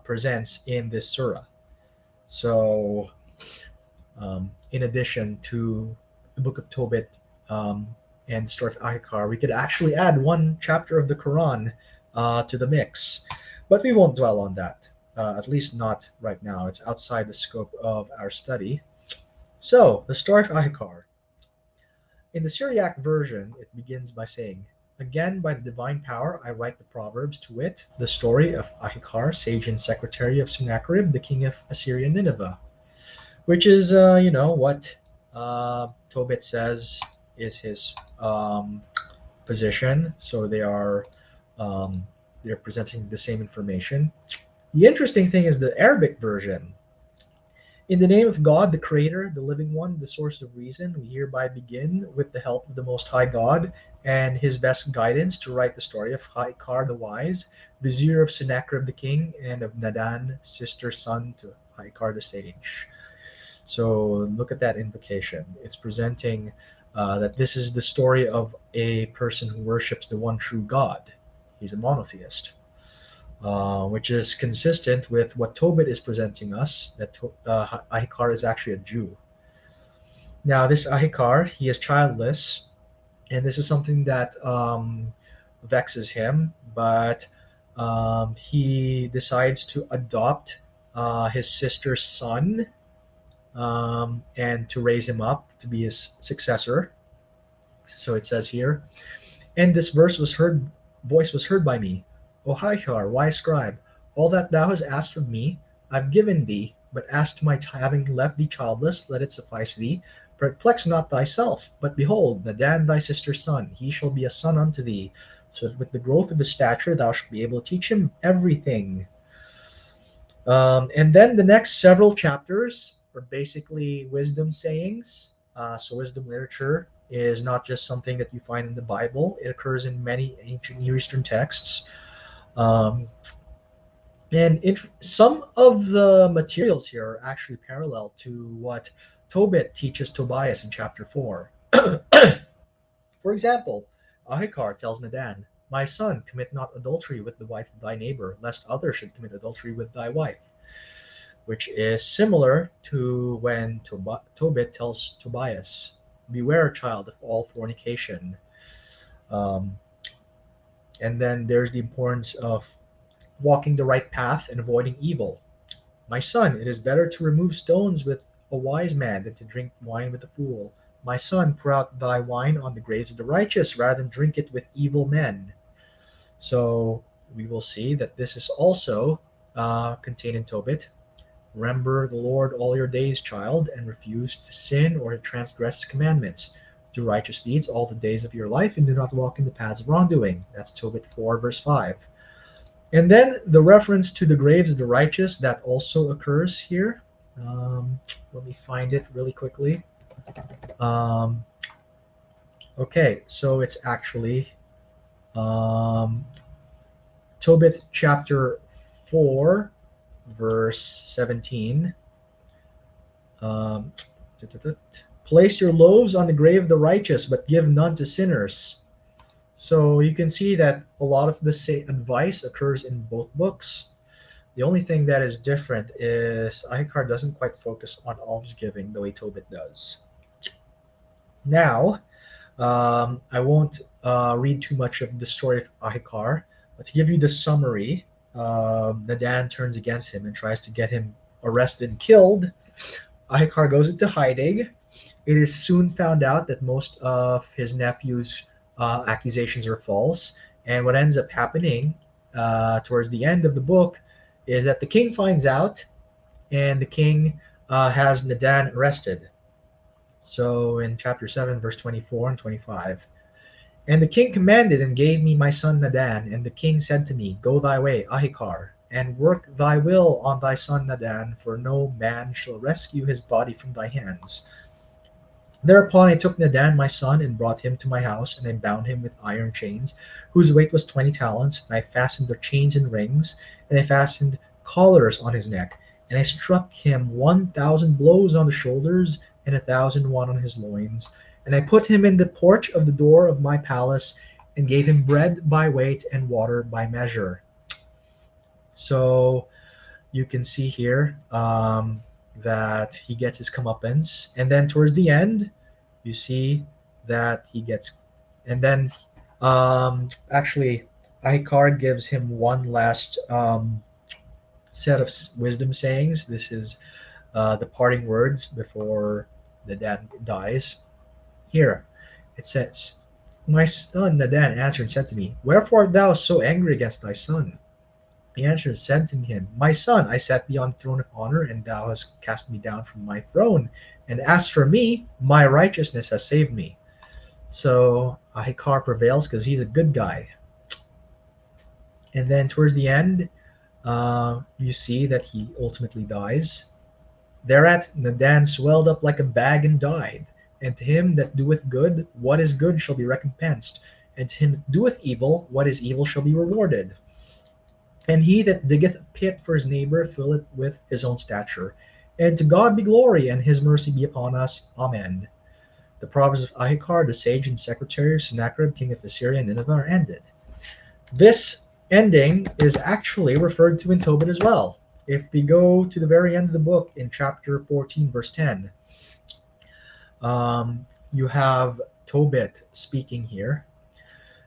[SPEAKER 3] presents in this surah. So, in addition to the Book of Tobit and the story of Akhikar, we could actually add one chapter of the Quran to the mix. But we won't dwell on that, at least not right now. It's outside the scope of our study. So, the story of Akhikar. In the Syriac version, it begins by saying, "Again, by the divine power, I write the Proverbs, to wit, the story of Akhikar, sage and secretary of Sennacherib, the king of Assyria Nineveh," which is, what Tobit says is his position. So um, they're presenting the same information. The interesting thing is the Arabic version. "In the name of God, the Creator, the Living One, the source of reason, we hereby begin, with the help of the Most High God and His best guidance, to write the story of Haikar the Wise, vizier of Sennacherib the king, and of Nadan, sister son to Haikar the sage." So look at that invocation. It's presenting that this is the story of a person who worships the one true God. He's a monotheist. Which is consistent with what Tobit is presenting us, that Ahikar is actually a Jew. Now, this Ahikar, he is childless, and this is something that vexes him, but he decides to adopt his sister's son and to raise him up to be his successor. So it says here, "And this voice was heard by me. O Haishar, wise scribe, all that thou hast asked of me, I've given thee, but as to my having left thee childless, let it suffice thee. Perplex not thyself, but behold, Nadan thy sister's son, he shall be a son unto thee, so that with the growth of his stature thou shalt be able to teach him everything." And then the next several chapters are basically wisdom sayings. So wisdom literature is not just something that you find in the Bible. It occurs in many ancient Near Eastern texts. Um, and some of the materials here are actually parallel to what Tobit teaches Tobias in chapter 4. For example, Ahikar tells Nadan, "My son, commit not adultery with the wife of thy neighbor, lest others should commit adultery with thy wife," which is similar to when Tobit tells Tobias, "Beware, child, of all fornication." Um, and then there's the importance of walking the right path and avoiding evil. "My son, it is better to remove stones with a wise man than to drink wine with a fool. My son, pour out thy wine on the graves of the righteous rather than drink it with evil men. So we will see that this is also contained in Tobit. Remember the Lord all your days, child, and refuse to sin or to transgress his commandments. Do righteous deeds all the days of your life and do not walk in the paths of wrongdoing. That's Tobit 4, verse 5. And then the reference to the graves of the righteous, that also occurs here. Let me find it really quickly. Okay, so it's actually Tobit chapter 4, verse 17. Place your loaves on the grave of the righteous, but give none to sinners. So you can see that a lot of the advice occurs in both books. The only thing that is different is Akhikar doesn't quite focus on almsgiving the way Tobit does. Now, I won't read too much of the story of Akhikar, but to give you the summary, Nadan turns against him and tries to get him arrested and killed. Akhikar goes into hiding. It is soon found out that most of his nephew's accusations are false, and what ends up happening towards the end of the book is that the king finds out, and the king has Nadan arrested. So in chapter 7, verse 24 and 25. And the king commanded and gave me my son Nadan, and the king said to me, Go thy way, Akhikar, and work thy will on thy son Nadan, for no man shall rescue his body from thy hands. Thereupon I took Nadan my son and brought him to my house, and I bound him with iron chains, whose weight was 20 talents, and I fastened their chains and rings, and I fastened collars on his neck, and I struck him 1,000 blows on the shoulders, and 1,001 on his loins. And I put him in the porch of the door of my palace, and gave him bread by weight and water by measure. So you can see here that he gets his comeuppance, and then towards the end you see that he gets, and then actually Akhikar gives him one last set of wisdom sayings. This is the parting words before the dad dies. Here it says, My son Nadan answered and said to me, Wherefore art thou so angry against thy son? He answered and said to him, My son, I sat thee on the throne of honor, and thou hast cast me down from my throne. And as for me, my righteousness has saved me. So Akhikar prevails because he's a good guy. And then towards the end, you see that he ultimately dies. Thereat Nadan swelled up like a bag and died. And to him that doeth good, what is good shall be recompensed. And to him that doeth evil, what is evil shall be rewarded. And he that diggeth a pit for his neighbor filleth with his own stature. And to God be glory, and his mercy be upon us. Amen. The proverbs of Akhikar, the sage and secretary of Sennacherib, king of Assyria and Nineveh, are ended. This ending is actually referred to in Tobit as well. If we go to the very end of the book in chapter 14, verse 10, you have Tobit speaking here.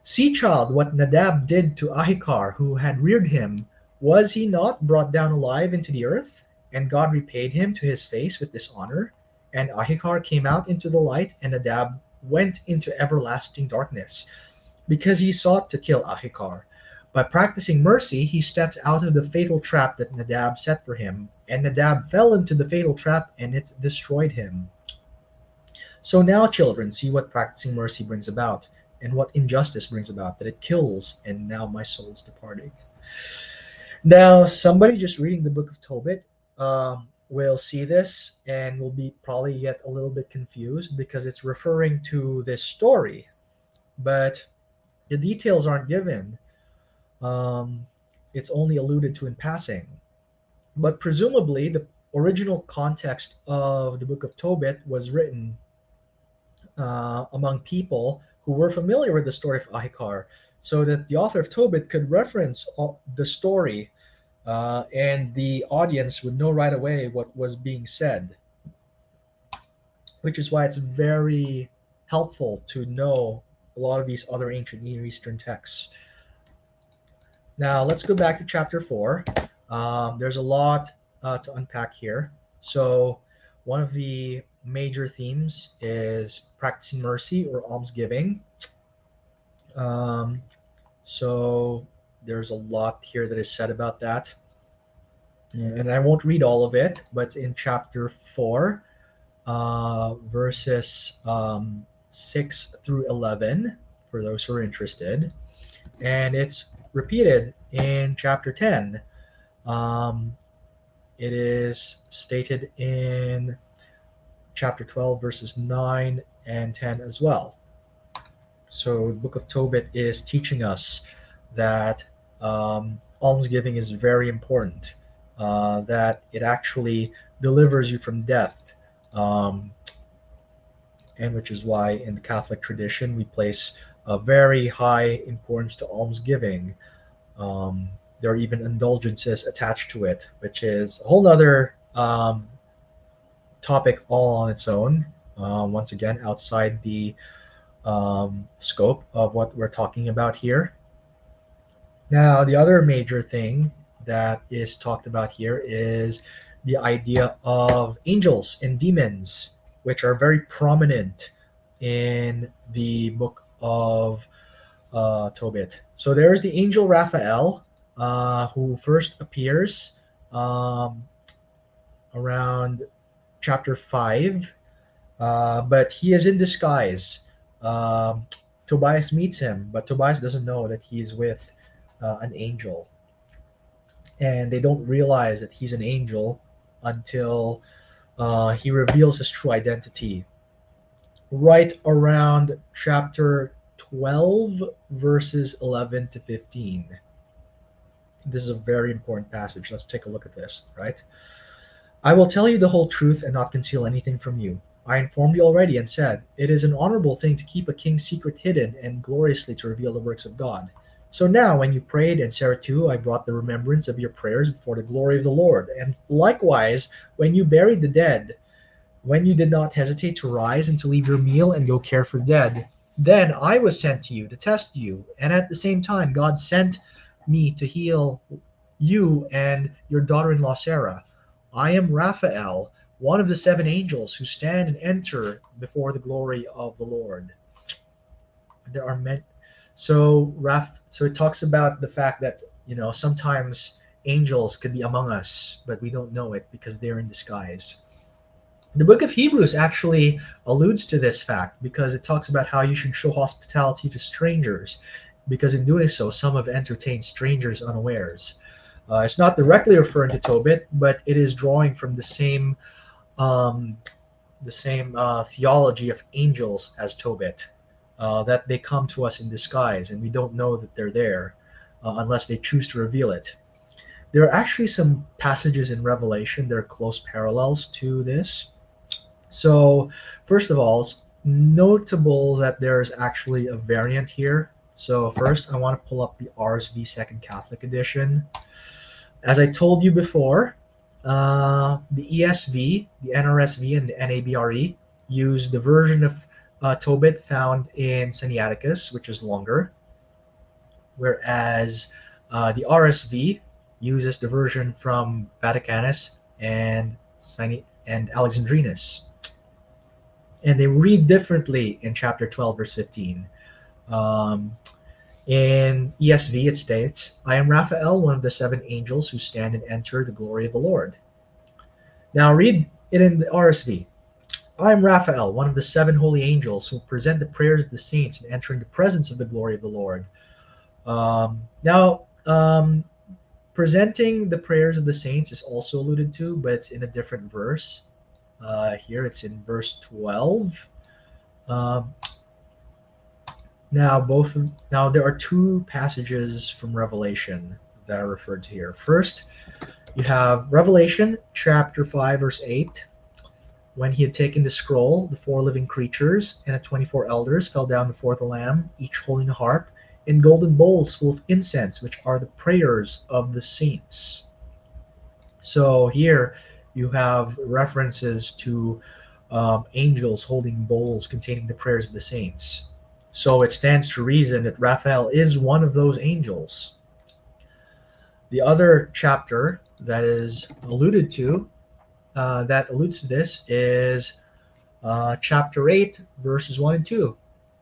[SPEAKER 3] See, child, what Nadab did to Akhikar, who had reared him. Was he not brought down alive into the earth? And God repaid him to his face with dishonor. And Akhikar came out into the light, and Nadab went into everlasting darkness, because he sought to kill Akhikar. By practicing mercy, he stepped out of the fatal trap that Nadab set for him, and Nadab fell into the fatal trap, and it destroyed him. So now, children, see what practicing mercy brings about, and what injustice brings about, that it kills, and now my soul is departing. Now, somebody just reading the Book of Tobit will see this and will be probably get a little bit confused because it's referring to this story, but the details aren't given. It's only alluded to in passing. But presumably, the original context of the Book of Tobit was written among people who were familiar with the story of Akhikar, so that the author of Tobit could reference the story and the audience would know right away what was being said, which is why it's very helpful to know a lot of these other ancient Near Eastern texts. Now let's go back to chapter 4. There's a lot to unpack here. So one of the major themes is practicing mercy or almsgiving. Um, so there's a lot here that is said about that. And I won't read all of it, but it's in chapter 4, verses 6 through 11, for those who are interested. And it's repeated in chapter 10. Um, it is stated in chapter 12, verses 9 and 10 as well. So the Book of Tobit is teaching us that almsgiving is very important, that it actually delivers you from death, um, and which is why in the Catholic tradition we place a very high importance to almsgiving. Um, there are even indulgences attached to it, which is a whole other topic all on its own. Once again, outside the scope of what we're talking about here. Now, the other major thing that is talked about here is the idea of angels and demons, which are very prominent in the Book of Tobit. So there's the angel Raphael, who first appears um, around chapter 5, but he is in disguise. Um, Tobias meets him, but Tobias doesn't know that he's with an angel. And they don't realize that he's an angel until he reveals his true identity. Right around chapter 12, verses 11 to 15. This is a very important passage. Let's take a look at this, right? I will tell you the whole truth and not conceal anything from you. I informed you already and said, it is an honorable thing to keep a king's secret hidden and gloriously to reveal the works of God. So now, when you prayed, and Sarah too, I brought the remembrance of your prayers before the glory of the Lord. And likewise, when you buried the dead, when you did not hesitate to rise and to leave your meal and go care for the dead, then I was sent to you to test you. And at the same time, God sent me to heal you and your daughter-in-law Sarah. I am Raphael, one of the 7 angels who stand and enter before the glory of the Lord. There are many. So it talks about the fact that sometimes angels could be among us, but we don't know it because they're in disguise. The book of Hebrews actually alludes to this fact because it talks about how you should show hospitality to strangers, because in doing so, some have entertained strangers unawares. It's not directly referring to Tobit, but it is drawing from the same theology of angels as Tobit, that they come to us in disguise, and we don't know that they're there unless they choose to reveal it. There are actually some passages in Revelation that are close parallels to this. So, first of all, it's notable that there's actually a variant here. So first, I want to pull up the RSV Second Catholic Edition. As I told you before, the ESV, the NRSV, and the NABRE use the version of Tobit found in Sinaiticus, which is longer, whereas the RSV uses the version from Vaticanus and Alexandrinus. And they read differently in chapter 12, verse 15. In ESV, it states, I am Raphael, one of the 7 angels who stand and enter the glory of the Lord. Now read it in the RSV. I am Raphael, one of the 7 holy angels who present the prayers of the saints and enter in the presence of the glory of the Lord. Presenting the prayers of the saints is also alluded to, but it's in a different verse. Here it's in verse 12. Now there are 2 passages from Revelation that are referred to here. First, you have Revelation chapter 5, verse 8. When he had taken the scroll, the 4 living creatures and the 24 elders fell down before the Lamb, each holding a harp, and golden bowls full of incense, which are the prayers of the saints. So here you have references to angels holding bowls containing the prayers of the saints. So it stands to reason that Raphael is one of those angels. The other chapter that is alluded to, that alludes to this, is Chapter 8, verses 1 and 2.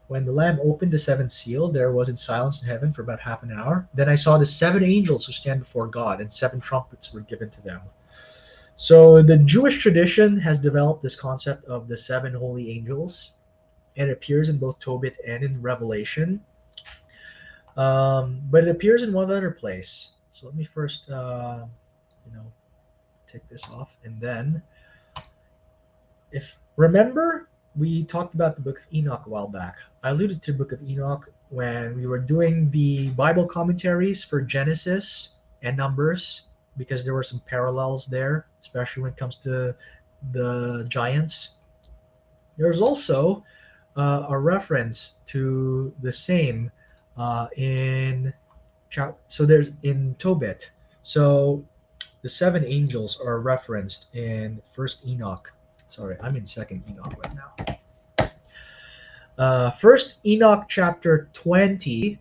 [SPEAKER 3] When the Lamb opened the seventh seal, there was in silence in heaven for about half an hour. Then I saw the 7 angels who stand before God, and 7 trumpets were given to them. So the Jewish tradition has developed this concept of the 7 holy angels, and it appears in both Tobit and in Revelation. But it appears in one other place. So let me first, take this off, and then, if remember, we talked about the Book of Enoch a while back. I alluded to the Book of Enoch when we were doing the Bible commentaries for Genesis and Numbers, because there were some parallels there, especially when it comes to the giants. There's also a reference to the same so there's in Tobit. So the 7 angels are referenced in First Enoch. Sorry, I'm in Second Enoch right now. First Enoch chapter 20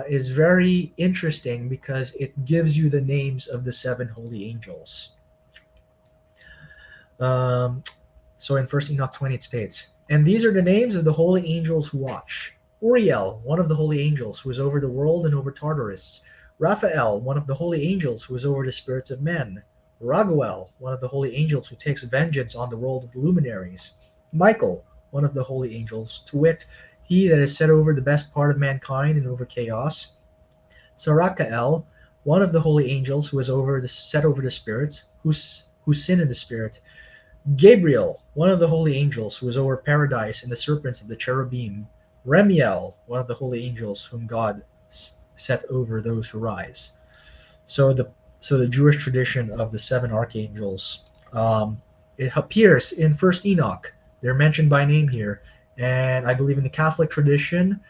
[SPEAKER 3] is very interesting because it gives you the names of the 7 holy angels. So in First Enoch 20 it states, "And these are the names of the holy angels who watch. Uriel, one of the holy angels, who is over the world and over Tartarus. Raphael, one of the holy angels, who is over the spirits of men. Raguel, one of the holy angels, who takes vengeance on the world of the luminaries. Michael, one of the holy angels, to wit, he that is set over the best part of mankind and over chaos. Sarakael, one of the holy angels, who is set over the spirits, who sin in the spirit. Gabriel, one of the holy angels, who is over paradise and the serpents of the cherubim. Remiel, one of the holy angels, whom God set over those who rise." So the Jewish tradition of the 7 archangels, it appears in First Enoch. They're mentioned by name here, and I believe in the Catholic tradition,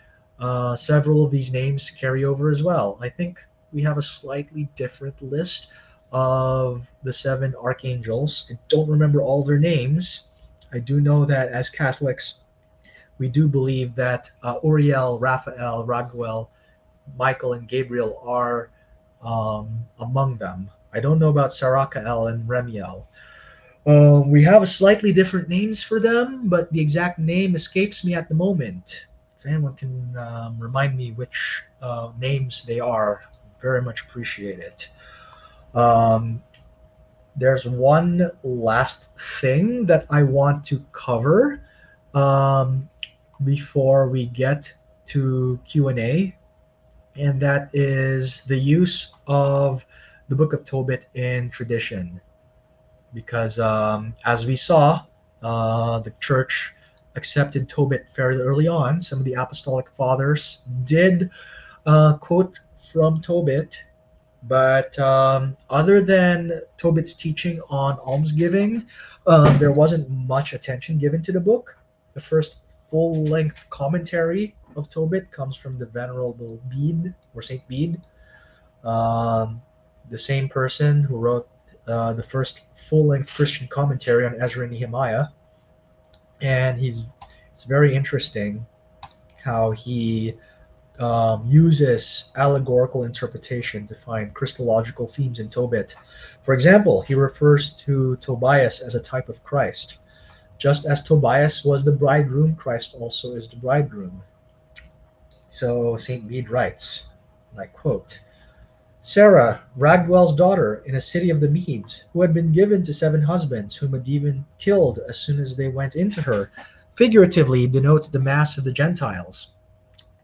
[SPEAKER 3] several of these names carry over as well. I think we have a slightly different list of the 7 archangels. I don't remember all their names. I do know that as Catholics, we do believe that Uriel, Raphael, Raguel, Michael, and Gabriel are among them. I don't know about Sarakael and Remiel. We have slightly different names for them, but the exact name escapes me at the moment. If anyone can remind me which names they are, very much appreciate it. There's one last thing that I want to cover before we get to Q&A, and that is the use of the Book of Tobit in tradition. Because as we saw, the church accepted Tobit fairly early on. Some of the apostolic fathers did quote from Tobit, but other than Tobit's teaching on almsgiving, there wasn't much attention given to the book. The first full-length commentary of Tobit comes from the Venerable Bede, or Saint Bede, the same person who wrote the first full-length Christian commentary on Ezra and Nehemiah. And it's very interesting how he uses allegorical interpretation to find Christological themes in Tobit. For example, he refers to Tobias as a type of Christ. Just as Tobias was the bridegroom, Christ also is the bridegroom. So St. Bede writes, and I quote, "Sarah, Raguel's daughter, in a city of the Medes, who had been given to 7 husbands, whom a demon killed as soon as they went into her, figuratively denotes the mass of the Gentiles.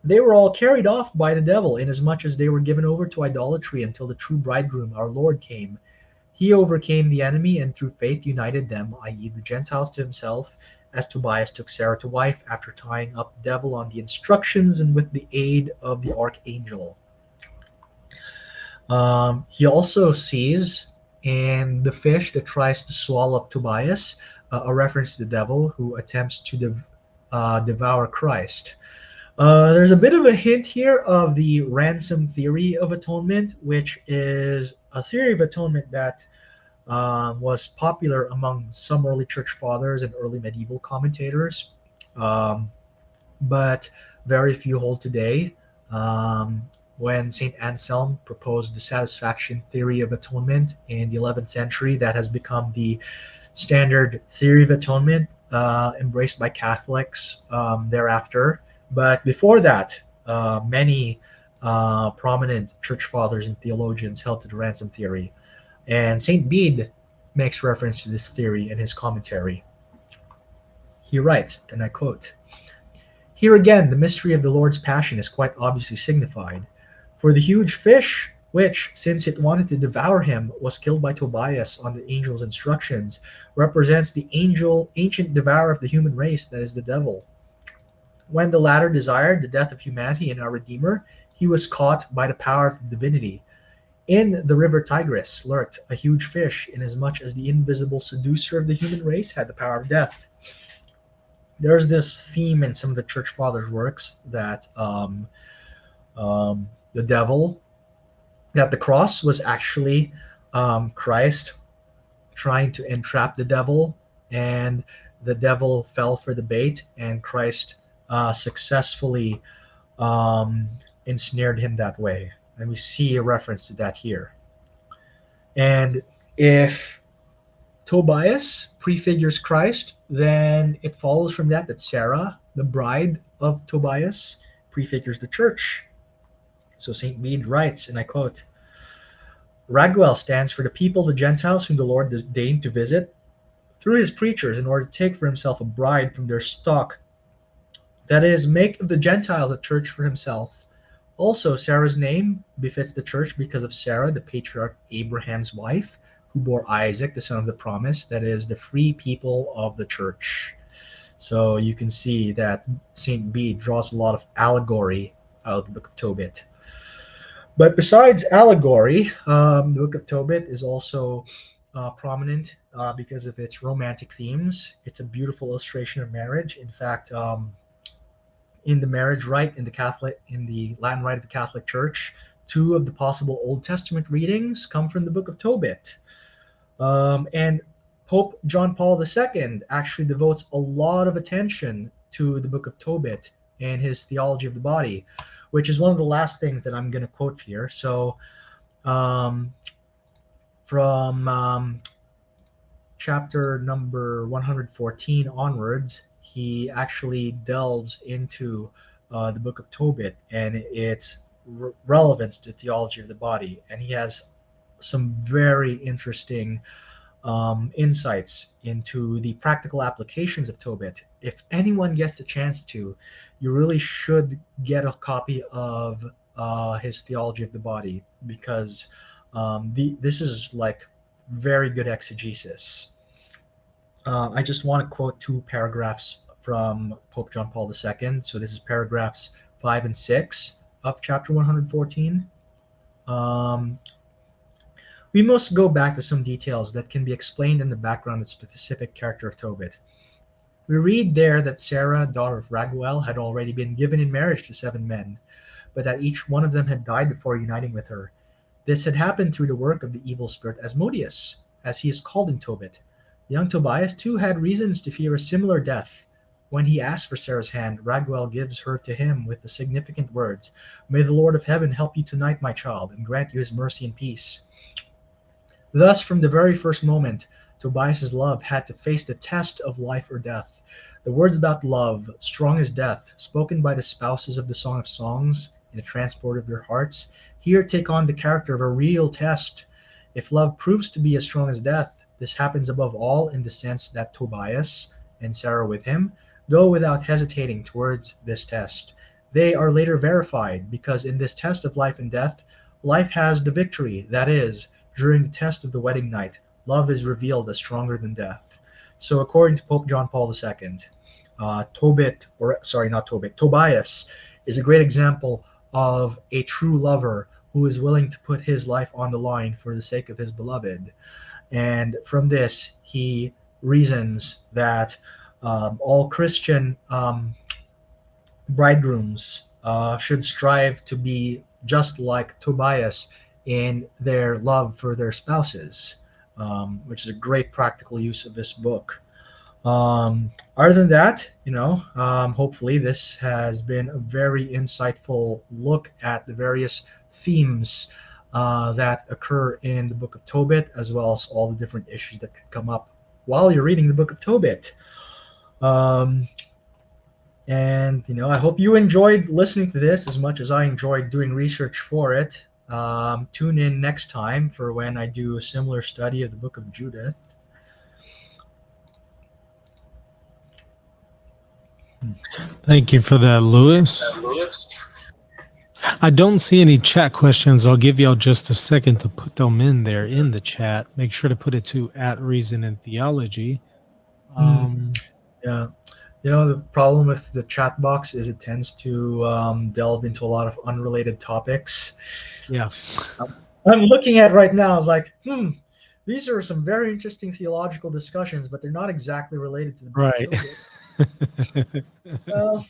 [SPEAKER 3] They were all carried off by the devil, inasmuch as they were given over to idolatry until the true bridegroom, our Lord, came. He overcame the enemy and through faith united them, i.e. the Gentiles, to himself, as Tobias took Sarah to wife after tying up the devil on the instructions and with the aid of the archangel." He also sees in the fish that tries to swallow up Tobias a reference to the devil who attempts to devour Christ. There's a bit of a hint here of the ransom theory of atonement, which is a theory of atonement that was popular among some early church fathers and early medieval commentators, but very few hold today. When St. Anselm proposed the satisfaction theory of atonement in the 11th century, that has become the standard theory of atonement. embraced by Catholics thereafter. But before that, many prominent church fathers and theologians held to the ransom theory. And St. Bede makes reference to this theory in his commentary. He writes, and I quote, "Here again the mystery of the Lord's passion is quite obviously signified. For the huge fish, which, since it wanted to devour him, was killed by Tobias on the angel's instructions, represents the ancient devourer of the human race, that is the devil. When the latter desired the death of humanity and our Redeemer, he was caught by the power of the divinity. In the river Tigris lurked a huge fish, inasmuch as the invisible seducer of the human race had the power of death." There's this theme in some of the church fathers' works that the devil, that the cross was actually Christ trying to entrap the devil, and the devil fell for the bait, and Christ successfully ensnared him that way. And we see a reference to that here. And if Tobias prefigures Christ, then it follows from that Sarah, the bride of Tobias, prefigures the church. So St. Bede writes, and I quote, "Raguel stands for the people, the Gentiles, whom the Lord deigned to visit through his preachers in order to take for himself a bride from their stock. That is, make of the Gentiles a church for himself. Also, Sarah's name befits the church because of Sarah, the patriarch Abraham's wife, who bore Isaac, the son of the promise, that is, the free people of the church." So you can see that St. Bede draws a lot of allegory out of the Book of Tobit. But besides allegory, the Book of Tobit is also prominent because of its romantic themes. It's a beautiful illustration of marriage. In fact, in the marriage rite in the Latin rite of the Catholic Church, two of the possible Old Testament readings come from the Book of Tobit. And Pope John Paul II actually devotes a lot of attention to the Book of Tobit and his theology of the body, which is one of the last things that I'm going to quote here. So from chapter number 114 onwards, he actually delves into the Book of Tobit and its relevance to theology of the body. And he has some very interesting insights into the practical applications of Tobit. If anyone gets the chance to, you really should get a copy of his theology of the body, because this is like very good exegesis. I just want to quote two paragraphs from Pope John Paul II. So this is paragraphs 5 and 6 of chapter 114. We must go back to some details that can be explained in the background and specific character of Tobit. We read there that Sarah, daughter of Raguel, had already been given in marriage to 7 men, but that each one of them had died before uniting with her. This had happened through the work of the evil spirit Asmodeus, as he is called in Tobit. Young Tobias too had reasons to fear a similar death. When he asks for Sarah's hand, Raguel gives her to him with the significant words, "May the Lord of heaven help you tonight, my child, and grant you his mercy and peace." Thus, from the very first moment, Tobias's love had to face the test of life or death. The words about love, strong as death, spoken by the spouses of the Song of Songs in the transport of their hearts, here take on the character of a real test. If love proves to be as strong as death, this happens above all in the sense that Tobias, and Sarah with him, go without hesitating towards this test. They are later verified, because in this test of life and death, life has the victory, that is, during the test of the wedding night, love is revealed as stronger than death. So according to Pope John Paul II, Tobias is a great example of a true lover who is willing to put his life on the line for the sake of his beloved. And from this, he reasons that all Christian bridegrooms should strive to be just like Tobias in their love for their spouses, which is a great practical use of this book. Other than that, hopefully this has been a very insightful look at the various themes that occur in the Book of Tobit, as well as all the different issues that could come up while you're reading the Book of Tobit. Um, and I hope you enjoyed listening to this as much as I enjoyed doing research for it. Tune in next time for when I do a similar study of the Book of Judith.
[SPEAKER 2] Thank you for that, Lewis. I don't see any chat questions. I'll give y'all just a second to put them in there in the chat. Make sure to put it to @Reason and Theology.
[SPEAKER 3] Yeah. The problem with the chat box is it tends to delve into a lot of unrelated topics.
[SPEAKER 2] Yeah.
[SPEAKER 3] I'm looking at right now. I was like, these are some very interesting theological discussions, but they're not exactly related to the Book of Tobit. Well,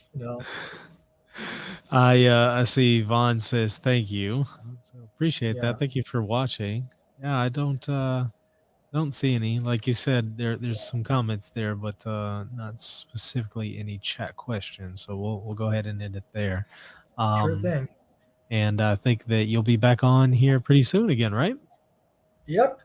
[SPEAKER 2] I see Vaughn says thank you. So appreciate
[SPEAKER 3] Yeah.
[SPEAKER 2] that. Thank you for watching. Yeah, I don't see any. Like you said, there's some comments there, but not specifically any chat questions. So we'll go ahead and end it there.
[SPEAKER 3] Sure thing.
[SPEAKER 2] And I think that you'll be back on here pretty soon again, right?
[SPEAKER 3] Yep.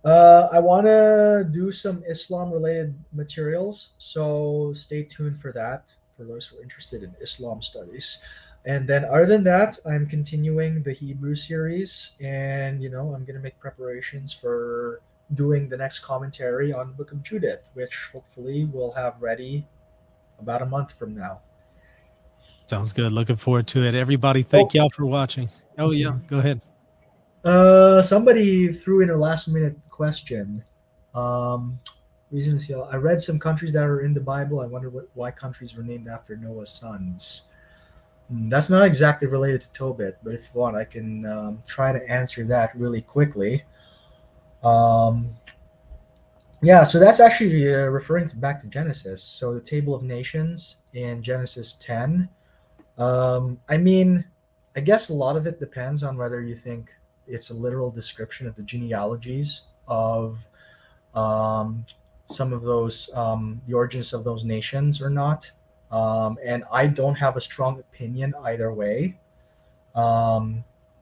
[SPEAKER 3] I want to do some Islam related materials, so stay tuned for that for those who are interested in Islam studies. And then, other than that, I'm continuing the Hebrew series, and I'm going to make preparations for doing the next commentary on the Book of Judith, which hopefully we'll have ready about a month from now.
[SPEAKER 2] Sounds good. Looking forward to it. Everybody, thank y'all for watching. Oh, yeah. Go ahead.
[SPEAKER 3] Somebody threw in a last minute question. Reasons I read some countries that are in the Bible. I wonder why countries were named after Noah's sons. That's not exactly related to Tobit, but if you want, I can try to answer that really quickly. Yeah, so that's actually referring back to Genesis. So the Table of Nations in Genesis 10. I mean, I guess a lot of it depends on whether you think it's a literal description of the genealogies of some of those, the origins of those nations or not. And I don't have a strong opinion either way.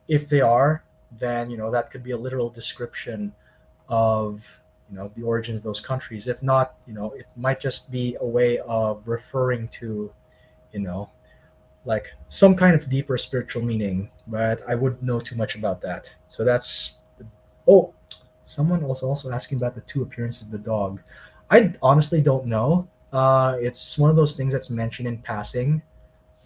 [SPEAKER 3] If they are, then that could be a literal description of the origin of those countries. If not, it might just be a way of referring to like some kind of deeper spiritual meaning, but I wouldn't know too much about that. So that's someone was also asking about the two appearances of the dog. I honestly don't know. It's one of those things that's mentioned in passing.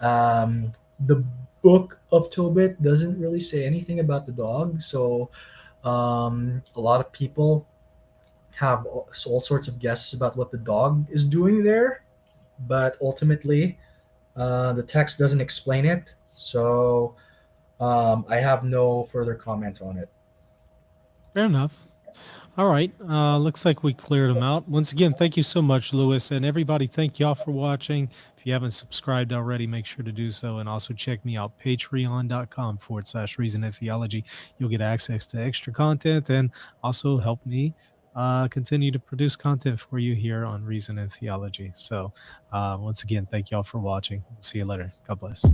[SPEAKER 3] The Book of Tobit doesn't really say anything about the dog, so a lot of people have all sorts of guesses about what the dog is doing there, but ultimately the text doesn't explain it, so I have no further comment on it.
[SPEAKER 2] Fair enough. All right. Looks like we cleared them out. Once again, thank you so much, Lewis. And everybody, thank y'all for watching. If you haven't subscribed already, make sure to do so. And also check me out, patreon.com/Reason and Theology. You'll get access to extra content and also help me continue to produce content for you here on Reason and Theology. So once again, thank y'all for watching. See you later. God bless.